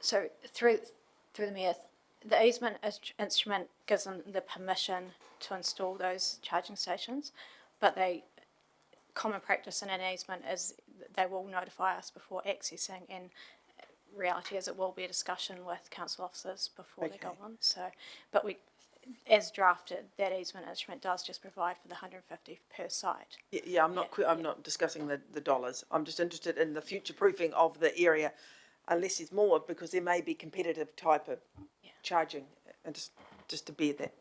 So through the mayor, the easement instrument gives them the permission to install those charging stations, but common practice in an easement is they will notify us before accessing, and reality is it will be a discussion with council officers before they go on. So, but as drafted, that easement instrument does just provide for the 150 per site. Yeah, I'm not discussing the dollars. I'm just interested in the future proofing of the area, unless there's more, because there may be competitive type of charging, and just to bear that.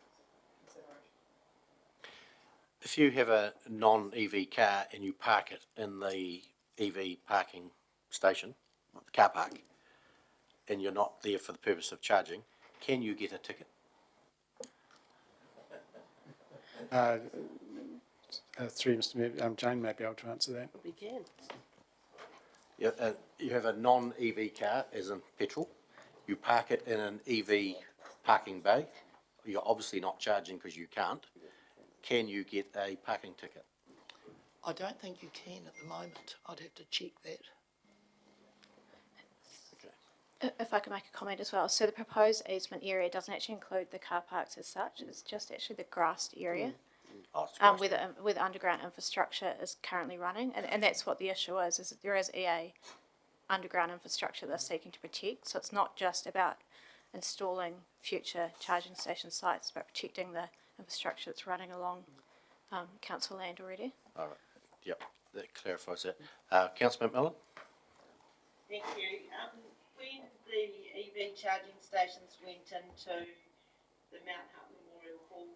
If you have a non-EV car and you park it in the EV parking station, the car park, and you're not there for the purpose of charging, can you get a ticket? Through Mr Mayor, Jane may be able to answer that. We can. You have a non-EV car, as in petrol. You park it in an EV parking bay. You're obviously not charging because you can't. Can you get a parking ticket? I don't think you can at the moment. I'd have to check that. If I could make a comment as well. So the proposed easement area doesn't actually include the car parks as such. It's just actually the grassed area. Where the underground infrastructure is currently running. And that's what the issue is that there is EA underground infrastructure they're seeking to protect. So it's not just about installing future charging station sites, but protecting the infrastructure that's running along council land already. All right. Yep, that clarifies that. Councillor McMillan? Thank you. When the EV charging stations went into the Mount Hutt Memorial Hall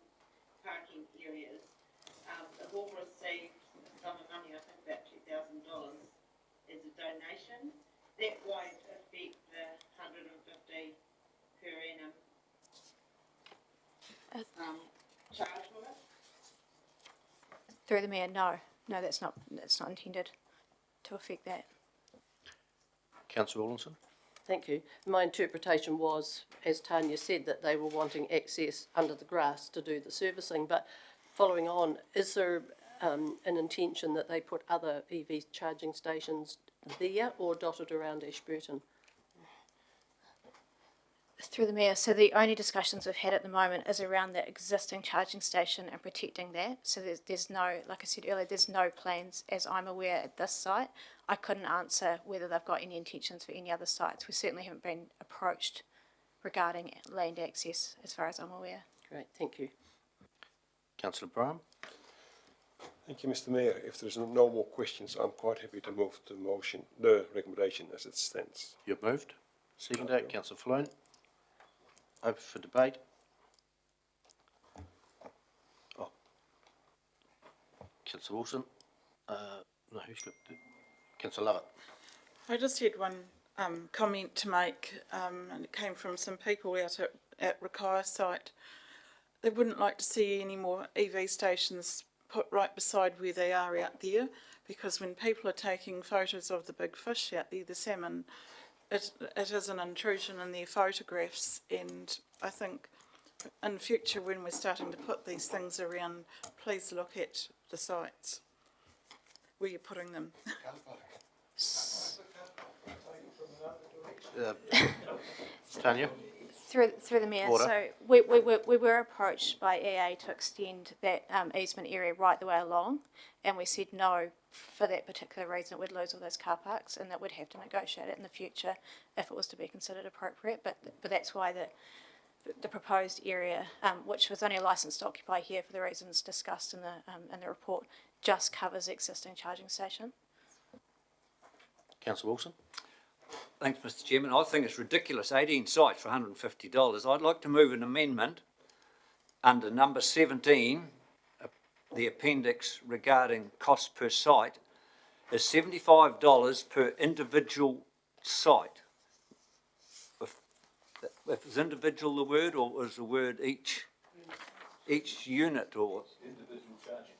parking areas, the hall received a sum of money, I think about $2,000 as a donation. That won't affect the 150 per annum charge, will it? Through the mayor, no, that's not intended to affect that. Councillor Rawlinson? Thank you. My interpretation was, as Tanya said, that they were wanting access under the grass to do the servicing. But following on, is there an intention that they put other EV charging stations there or dotted around Ashburton? Through the mayor, so the only discussions we've had at the moment is around the existing charging station and protecting that. So there's no, like I said earlier, there's no plans, as I'm aware, at this site. I couldn't answer whether they've got any intentions for any other sites. We certainly haven't been approached regarding land access, as far as I'm aware. Great, thank you. Councillor Brown? Thank you, Mr Mayor. If there's no more questions, I'm quite happy to move the recommendation as it stands. You've moved. Seconded. Councillor Floon. Open for debate. Oh. Councillor Wilson. No, who's got Councillor Lovett. I just had one comment to make, and it came from some people out at Rakaya site. They wouldn't like to see any more EV stations put right beside where they are out there, because when people are taking photos of the big fish out there, the salmon, it is an intrusion in their photographs. And I think in future, when we're starting to put these things around, please look at the sites where you're putting them. Tanya? Through the Mayor, Order. so we were approached by EA to extend that easement area right the way along, and we said no for that particular reason. It would lose all those car parks, and that we'd have to negotiate it in the future if it was to be considered appropriate. But that's why the proposed area, which was only licensed to occupy here for the reasons discussed in the report, just covers the existing charging station. Councillor Wilson? Thanks, Mr Chairman. I think it's ridiculous, 18 sites for $150. I'd like to move an amendment under number 17, the appendix regarding cost per site, is $75 per individual site. If is individual the word, or is the word each unit, or Individual charging.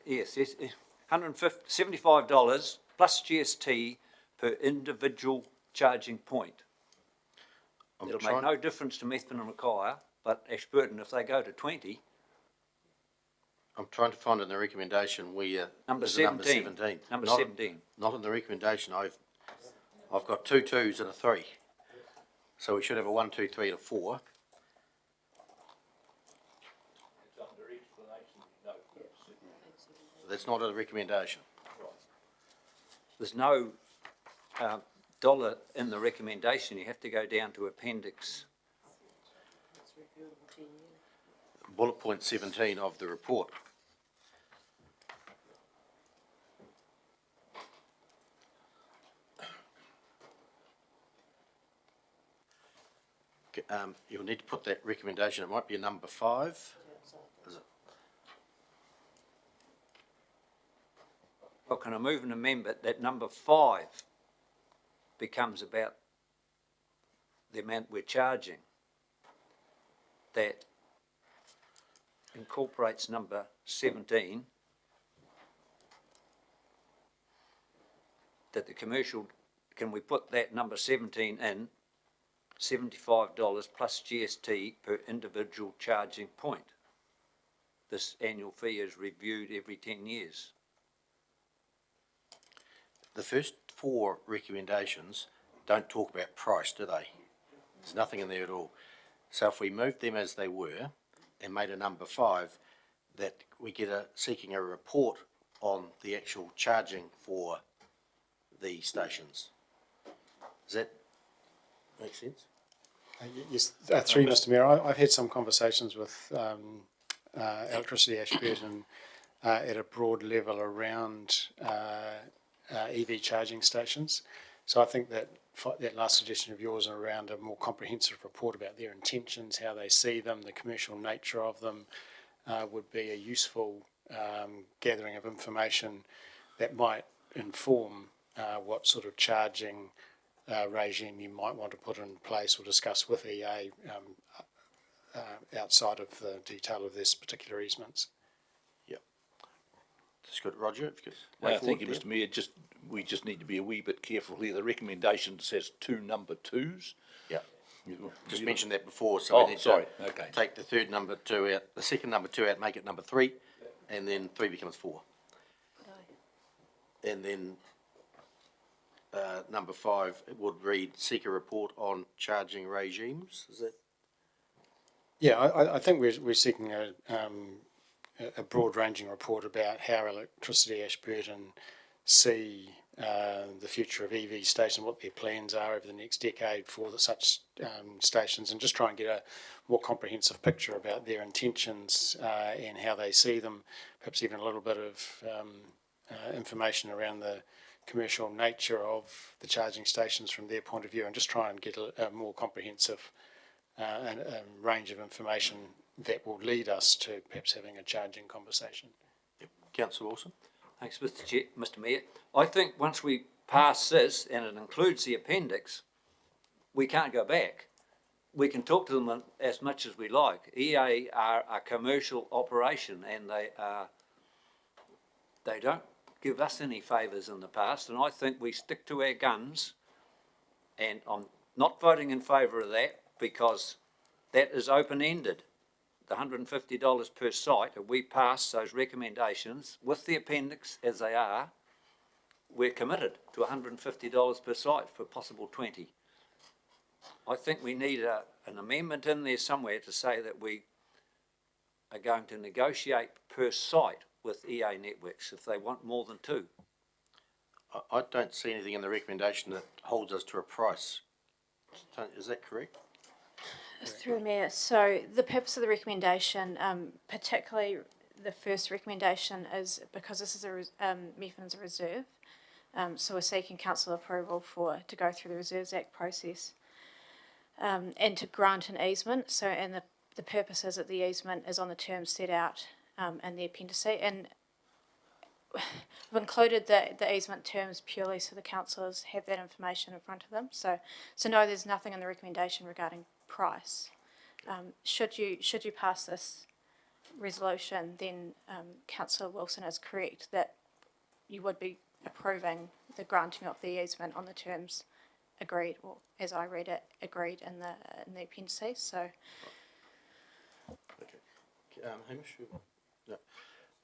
yes, $75 plus GST per individual charging point. It'll make no difference to Methven and Mackay, but Ashburton, if they go to 20. I'm trying to find in the recommendation where Number there's 17. Number 17. Number Not- 17. Not in the recommendation. I've got 2 2s and a 3. So we should have a 1, 2, 3 and a 4. It's under explanation, no. That's not a recommendation. There's no dollar in the recommendation. You have to go down to appendix. Bullet point 17 of the report. You'll need to put that recommendation, it might be a number 5. Is it? Well, can I move an amendment that number 5 becomes about the amount we're charging, that incorporates number 17, that the commercial, can we put that number 17 in, $75 plus GST per individual charging point? This annual fee is reviewed every 10 years. The first 4 recommendations don't talk about price, do they? There's nothing in there at all. So if we moved them as they were and made a number 5, that we get seeking a report on the actual charging for the stations. Does that make sense? Yes, through you, Mr Mayor, I've had some conversations with Electricity Ashburton at a broad level around EV charging stations. So I think that last suggestion of yours around a more comprehensive report about their intentions, how they see them, the commercial nature of them, would be a useful gathering of information that might inform what sort of charging regime you might want to put in place or discuss with EA outside of the detail of this particular easements. Yep. That's good. Roger, if you could Thank you, Mr Mayor. We just need to be a wee bit careful here. The recommendation says 2 number 2s. Yeah. Just mentioned that before, so we need to okay. take the third number 2 out, the second number 2 out, make it number 3, and then 3 becomes 4. And then number 5, it would read, seek a report on charging regimes, is that? Yeah, I think we're seeking a broad-ranging report about how Electricity Ashburton see the future of EV stations, what their plans are over the next decade for such stations, and just try and get a more comprehensive picture about their intentions and how they see them, perhaps even a little bit of information around the commercial nature of the charging stations from their point of view, and just try and get a more comprehensive range of information that will lead us to perhaps having a charging conversation. Councillor Wilson? Thanks, Mr Mayor. I think once we pass this, and it includes the appendix, we can't go back. We can talk to them as much as we like. EA are a commercial operation, and they don't give us any favours in the past, and I think we stick to our guns, and I'm not voting in favour of that because that is open-ended. The $150 per site, if we pass those recommendations with the appendix as they are, we're committed to $150 per site for possible 20. I think we need an amendment in there somewhere to say that we are going to negotiate per site with EA Networks if they want more than 2. I don't see anything in the recommendation that holds us to a price. Is that correct? Through Mayor, so the purpose of the recommendation, particularly the first recommendation, is because this is MEFN is a reserve, so we're seeking council approval to go through the Reserves Act process and to grant an easement. So, and the purpose is that the easement is on the terms set out in the appendix, and we've included the easement terms purely so the councillors have that information in front of them. So no, there's nothing in the recommendation regarding price. Should you pass this resolution, then Councillor Wilson is correct that you would be approving the granting of the easement on the terms agreed, or as I read it, agreed in the appendices. So, okay, Hamish, no.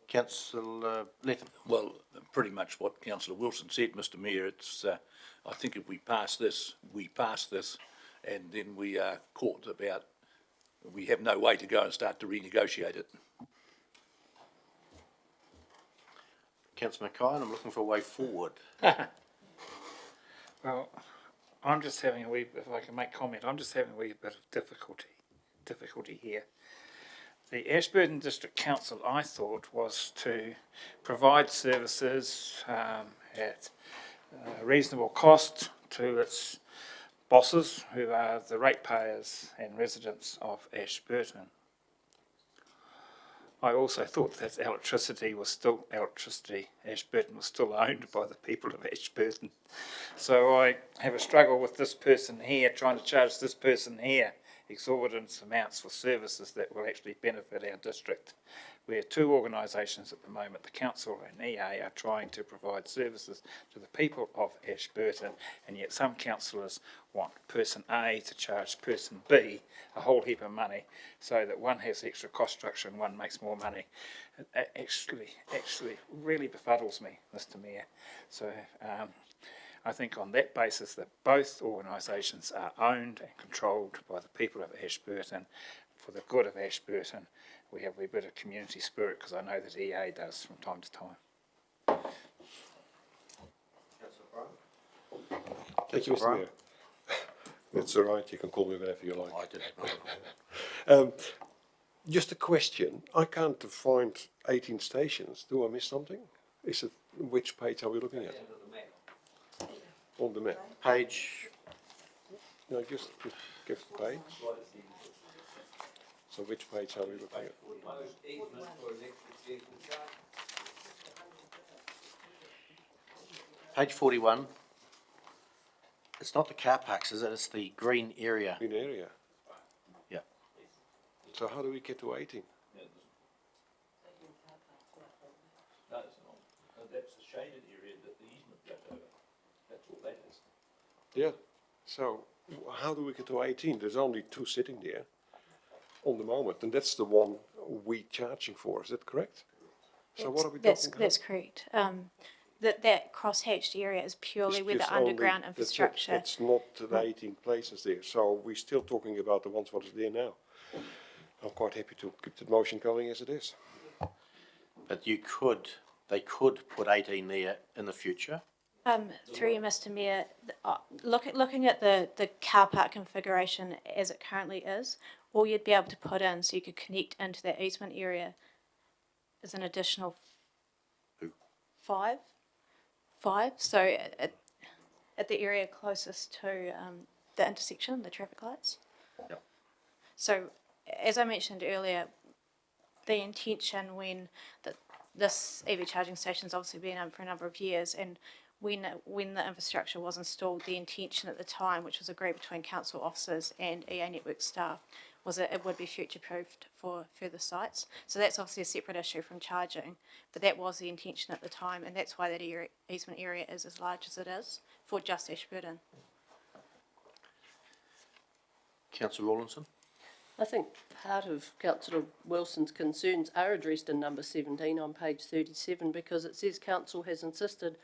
Councillor Lethem. Well, pretty much what Councillor Wilson said, Mr Mayor. It's I think if we pass this, and then we are caught about, we have no way to go and start to renegotiate it. Councillor Mackay, I'm looking for a way forward. Well, I'm just having a wee, if I can make comment, I'm just having a wee bit of difficulty here. The Ashburton District Council, I thought, was to provide services at a reasonable cost to its bosses, who are the ratepayers and residents of Ashburton. I also thought that Ashburton was still owned by the people of Ashburton. So I have a struggle with this person here, trying to charge this person here exorbitant amounts for services that will actually benefit our district. Where 2 organisations at the moment, the council and EA, are trying to provide services to the people of Ashburton, and yet some councillors want person A to charge person B a whole heap of money so that one has extra cost structure and one makes more money. It actually really befuddles me, Mr Mayor. So I think on that basis that both organisations are owned and controlled by the people of Ashburton for the good of Ashburton. We have a bit of community spirit, because I know that EA does from time to time. Thank you, Mr Mayor. That's all right, you can call me whenever you like. I did have Just a question, I can't find 18 stations. Do I miss something? Is it, which page are we looking at? On the map. Page. No, just give the page. So which page are we looking at? Page 41. It's not the car parks, is it? It's the green area. Green area. Yeah. So how do we get to 18? No, it's not. That's the shaded area that the easement goes over. That's all that is. Yeah. So how do we get to 18? There's only 2 sitting there on the moment, and that's the one we charging for. Is that correct? So what are we talking about? That's correct. That cross-hatched area is purely with the underground infrastructure. It's not the 18 places there. So we're still talking about the ones what is there now. I'm quite happy to keep the motion going as it is. But they could put 18 there in the future. Through you, Mr Mayor, looking at the car park configuration as it currently is, all you'd be able to put in so you could connect into that easement area is an additional five. So at the area closest to the intersection, the traffic lights. Yep. So as I mentioned earlier, the intention when this EV charging station's obviously been in for a number of years, and when the infrastructure was installed, the intention at the time, which was agreed between council officers and EA Network staff, was that it would be future-proofed for further sites. So that's obviously a separate issue from charging, but that was the intention at the time, and that's why that easement area is as large as it is for just Ashburton. Councillor Rawlinson? I think part of Councillor Wilson's concerns are addressed in number 17 on page 37, because it says council has insisted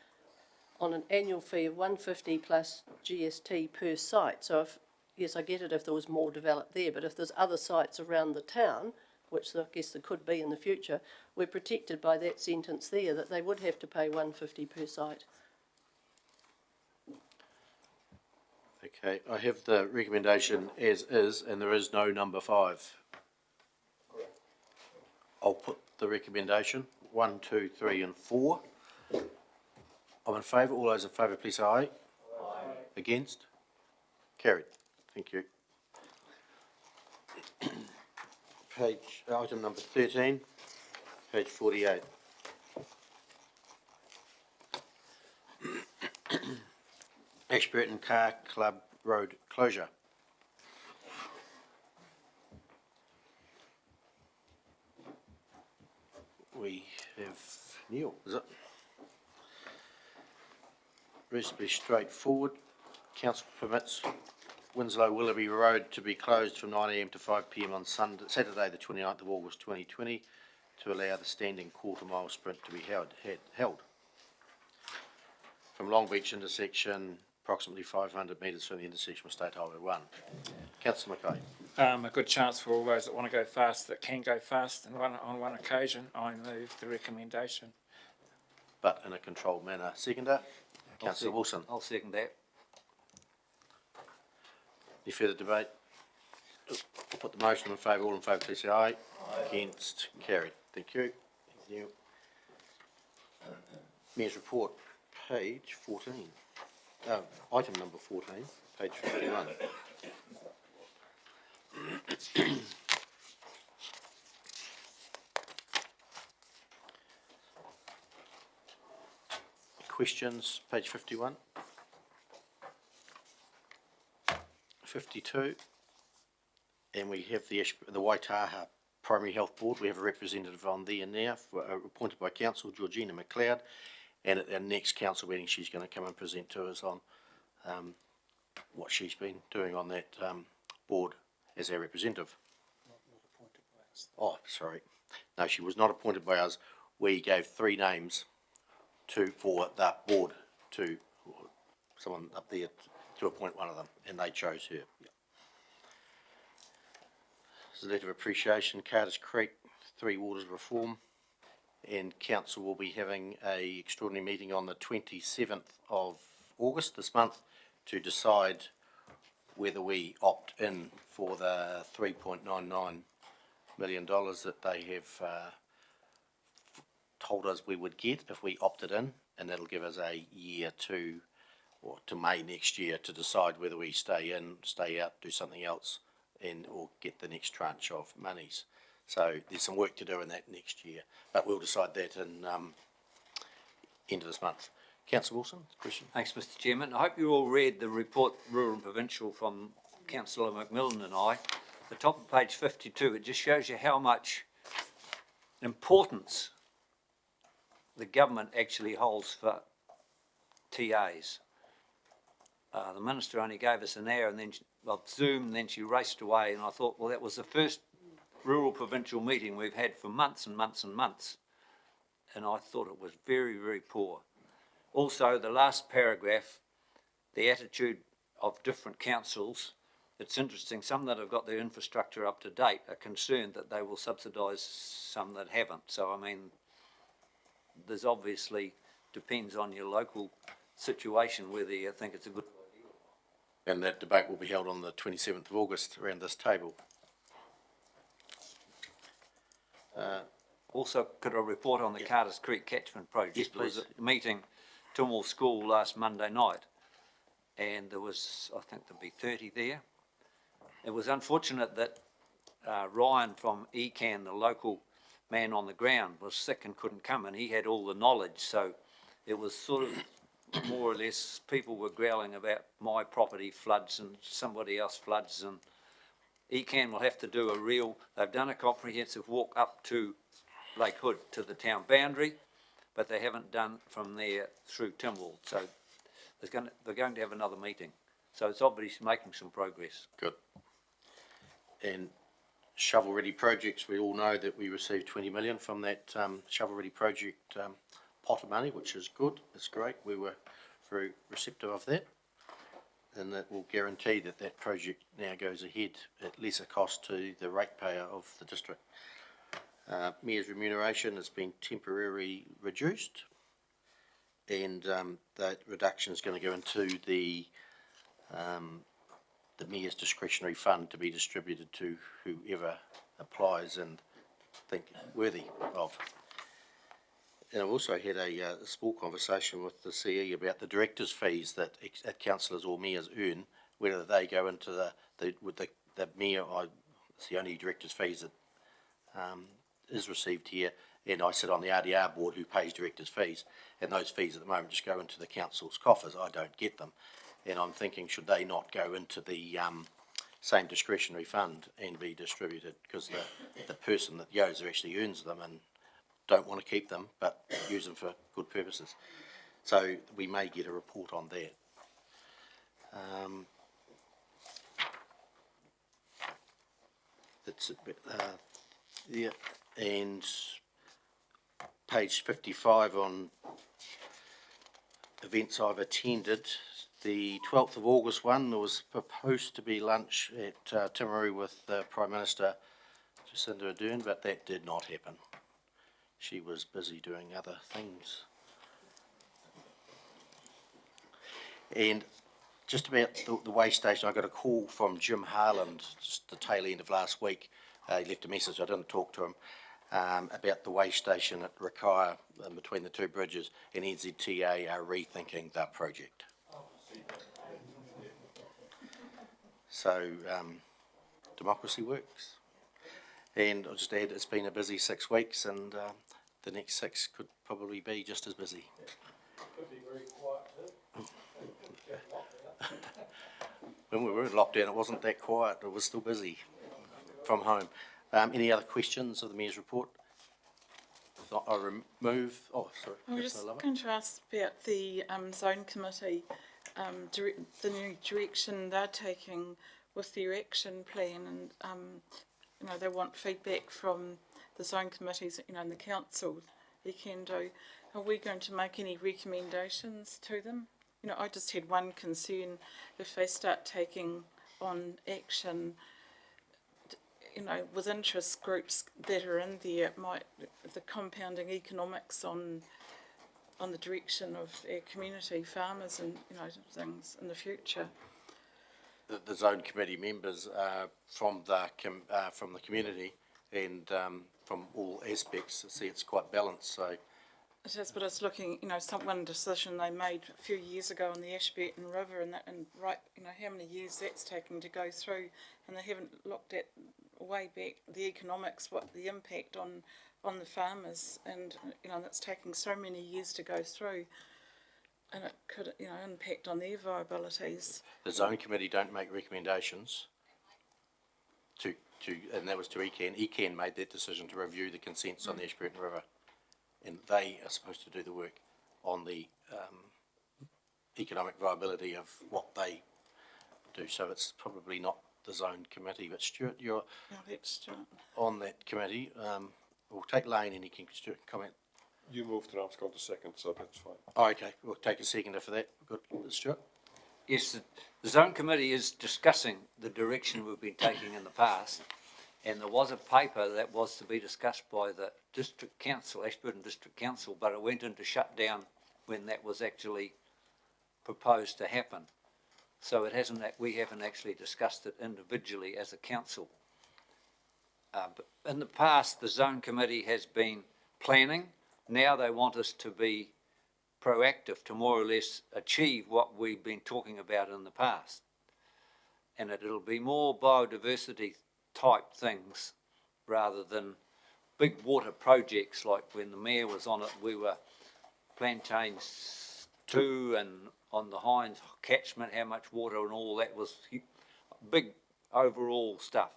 on an annual fee of $150 plus GST per site. So if, yes, I get it if there was more developed there, but if there's other sites around the town, which I guess there could be in the future, we're protected by that sentence there, that they would have to pay $150 per site. Okay, I have the recommendation as is, and there is no number 5. I'll put the recommendation, 1, 2, 3 and 4. I'm in favour. All those in favour, please say aye. Aye. Against? Carried. Thank you. Item number 13, page 48. Ashburton Car Club Road closure. We have Neil, is it? Reasonably straightforward. Council permits Winslow Willoughby Road to be closed from 9 AM to 5 PM on Saturday the 29th of August 2020 to allow the standing quarter-mile sprint to be held. From Long Beach intersection, approximately 500 metres from the intersection with State Highway 1. Councillor Mackay. A good chance for all those that want to go fast, that can go fast, and on one occasion, I move the recommendation. But in a controlled manner. Seconder? Councillor Wilson. I'll second that. Any further debate? I'll put the motion in favour. All in favour, please say aye. Aye. Against? Carried. Thank you. Thank you. Mayor's report, page 14. Item number 14, page 51. Questions, page 51. 52. And we have the Waitaha Primary Health Board. We have a representative on there now, appointed by Council, Georgina McLeod. And at our next council meeting, she's going to come and present to us on what she's been doing on that board as our representative. Not appointed by us. Oh, sorry. No, she was not appointed by us. We gave 3 names for that board to someone up there to appoint one of them, and they chose her. Yeah. There's a letter of appreciation, Carter's Creek, 3 Waters Reform, and council will be having a extraordinary meeting on the 27th of August this month to decide whether we opt in for the $3.99 million that they have told us we would get if we opted in, and that'll give us a year to May next year to decide whether we stay in, stay out, do something else, or get the next tranche of monies. So there's some work to do in that next year, but we'll decide that in end of this month. Councillor Wilson, question? Thanks, Mr Chairman. I hope you all read the report, Rural and Provincial, from Councillor Macmillan and I. The top of page 52, it just shows you how much importance the government actually holds for TAs. The Minister only gave us an hour and then Zoom, and then she raced away, and I thought, well, that was the first rural provincial meeting we've had for months and months and months, and I thought it was very, very poor. Also, the last paragraph, the attitude of different councils, it's interesting, some that have got their infrastructure up to date are concerned that they will subsidise some that haven't. So, I mean, there's obviously, depends on your local situation whether you think it's a good idea. And that debate will be held on the 27th of August around this table. Also, could I report on the Carters Creek catchment project? Yes, There was please. a meeting, Timwell School last Monday night, and there was, I think there'd be 30 there. It was unfortunate that Ryan from ECAN, the local man on the ground, was sick and couldn't come, and he had all the knowledge, so it was sort of more or less people were growling about my property floods and somebody else floods, and ECAN will have to do they've done a comprehensive walk up to Lake Hood to the town boundary, but they haven't done from there through Timwell, so they're going to have another meeting. So it's obviously making some progress. Good. And shovel-ready projects, we all know that we received 20 million from that shovel-ready project pot of money, which is good, it's great. We were very receptive of that. And that will guarantee that that project now goes ahead at lesser cost to the ratepayer of the district. Mayor's remuneration has been temporarily reduced, and that reduction is going to go into the Mayor's discretionary fund to be distributed to whoever applies and think worthy of. And I've also had a small conversation with the CE about the directors' fees that councillors or mayors earn, whether they go into the mayor. It's the only directors' fees that is received here, and I sit on the RDR board who pays directors' fees, and those fees at the moment just go into the council's coffers. I don't get them, and I'm thinking, should they not go into the same discretionary fund and be distributed, because the person that goes there actually earns them and don't want to keep them but use them for good purposes. So we may get a report on that. That's a bit, yeah, and page 55 on events I've attended. The 12th of August one, there was supposed to be lunch at Timaru with Prime Minister Jacinda Ardern, but that did not happen. She was busy doing other things. And just about the weigh station, I got a call from Jim Harland just the tail end of last week. He left a message, I didn't talk to him, about the weigh station at Rakaya between the two bridges, and NZTA are rethinking that project. So democracy works. And I'll just add, it's been a busy 6 weeks, and the next 6 could probably be just as busy. Could be very quiet too. When we were in lockdown, it wasn't that quiet. It was still busy from home. Any other questions of the Mayor's report? If not, I remove. Oh, sorry. I was just going to ask about the zone committee, the new direction they're taking with their action plan, and you know, they want feedback from the zone committees, you know, and the council. You can do. Are we going to make any recommendations to them? You know, I just had one concern: if they start taking on action, you know, with interest groups that are in there, might the compounding economics on the direction of our community farmers and, you know, things in the future. The zone committee members are from the community and from all aspects. I see it's quite balanced. So it is, but it's looking, you know, one decision they made a few years ago on the Ashburton River, and right, you know, how many years that's taken to go through, and they haven't looked at way back the economics, what the impact on the farmers, and you know, that's taking so many years to go through, and it could, you know, impact on their viabilities. the zone committee don't make recommendations and that was to ECAN. ECAN made that decision to review the consents on the Ashburton River, and they are supposed to do the work on the economic viability of what they do. So it's probably not the zone committee. But Stuart, you're on that committee. We'll take Lane and he can comment. You moved and I've gone to second, so that's fine. Oh, okay, we'll take a seconder for that. Good, Stuart. Yes, the zone committee is discussing the direction we've been taking in the past, and there was a paper that was to be discussed by the district council, Ashburton District Council, but it went into shutdown when that was actually proposed to happen. So it hasn't, we haven't actually discussed it individually as a council. But in the past, the zone committee has been planning. Now they want us to be proactive to more or less achieve what we've been talking about in the past. And it'll be more biodiversity type things rather than big water projects like when the mayor was on it, we were Plantains 2 and on the Hinds catchment, how much water and all that was big overall stuff.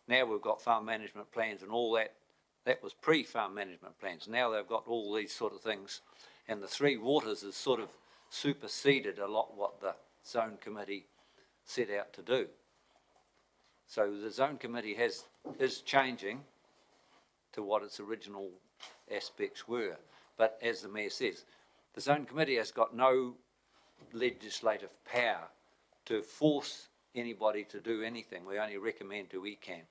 Now we've got farm management plans and all that. That was pre-farm management plans. Now they've got all these sort of things. And the three waters has sort of superseded a lot what the zone committee set out to do. So the zone committee is changing to what its original aspects were. But as the mayor says, the zone committee has got no legislative power to force anybody to do anything. We only recommend to ECAN.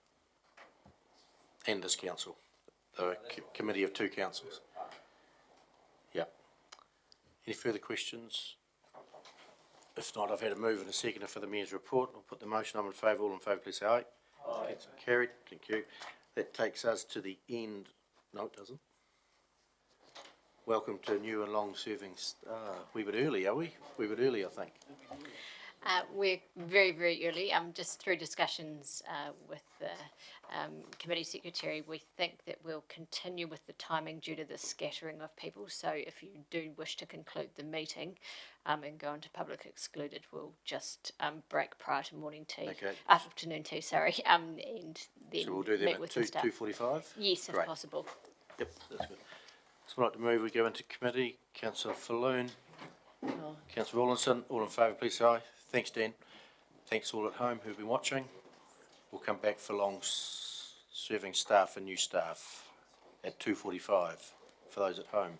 And this council, the committee of two councils. Yeah. Any further questions? If not, I've had a move and a seconder for the mayor's report. I'll put the motion. I'm in favour. All in favour, please say aye. Aye. It's carried. Thank you. That takes us to the end. No, it doesn't. Welcome to new and long-serving. We bit early, are we? We bit early, I think. We're very, very early. Just through discussions with the committee secretary, we think that we'll continue with the timing due to the scattering of people. So if you do wish to conclude the meeting and go into public excluded, we'll just break prior to morning tea, Okay. Afternoon tea, sorry, and then So we'll do them meet at with the staff. 2:45? Yes, if Great. possible. Yep, that's good. So I'd like to move, we go into committee. Councillor Falloon, Councillor Rawlinson, all in favour, please say aye. Thanks, Dan. Thanks all at home who've been watching. We'll come back for long-serving staff and new staff at 2:45 for those at home.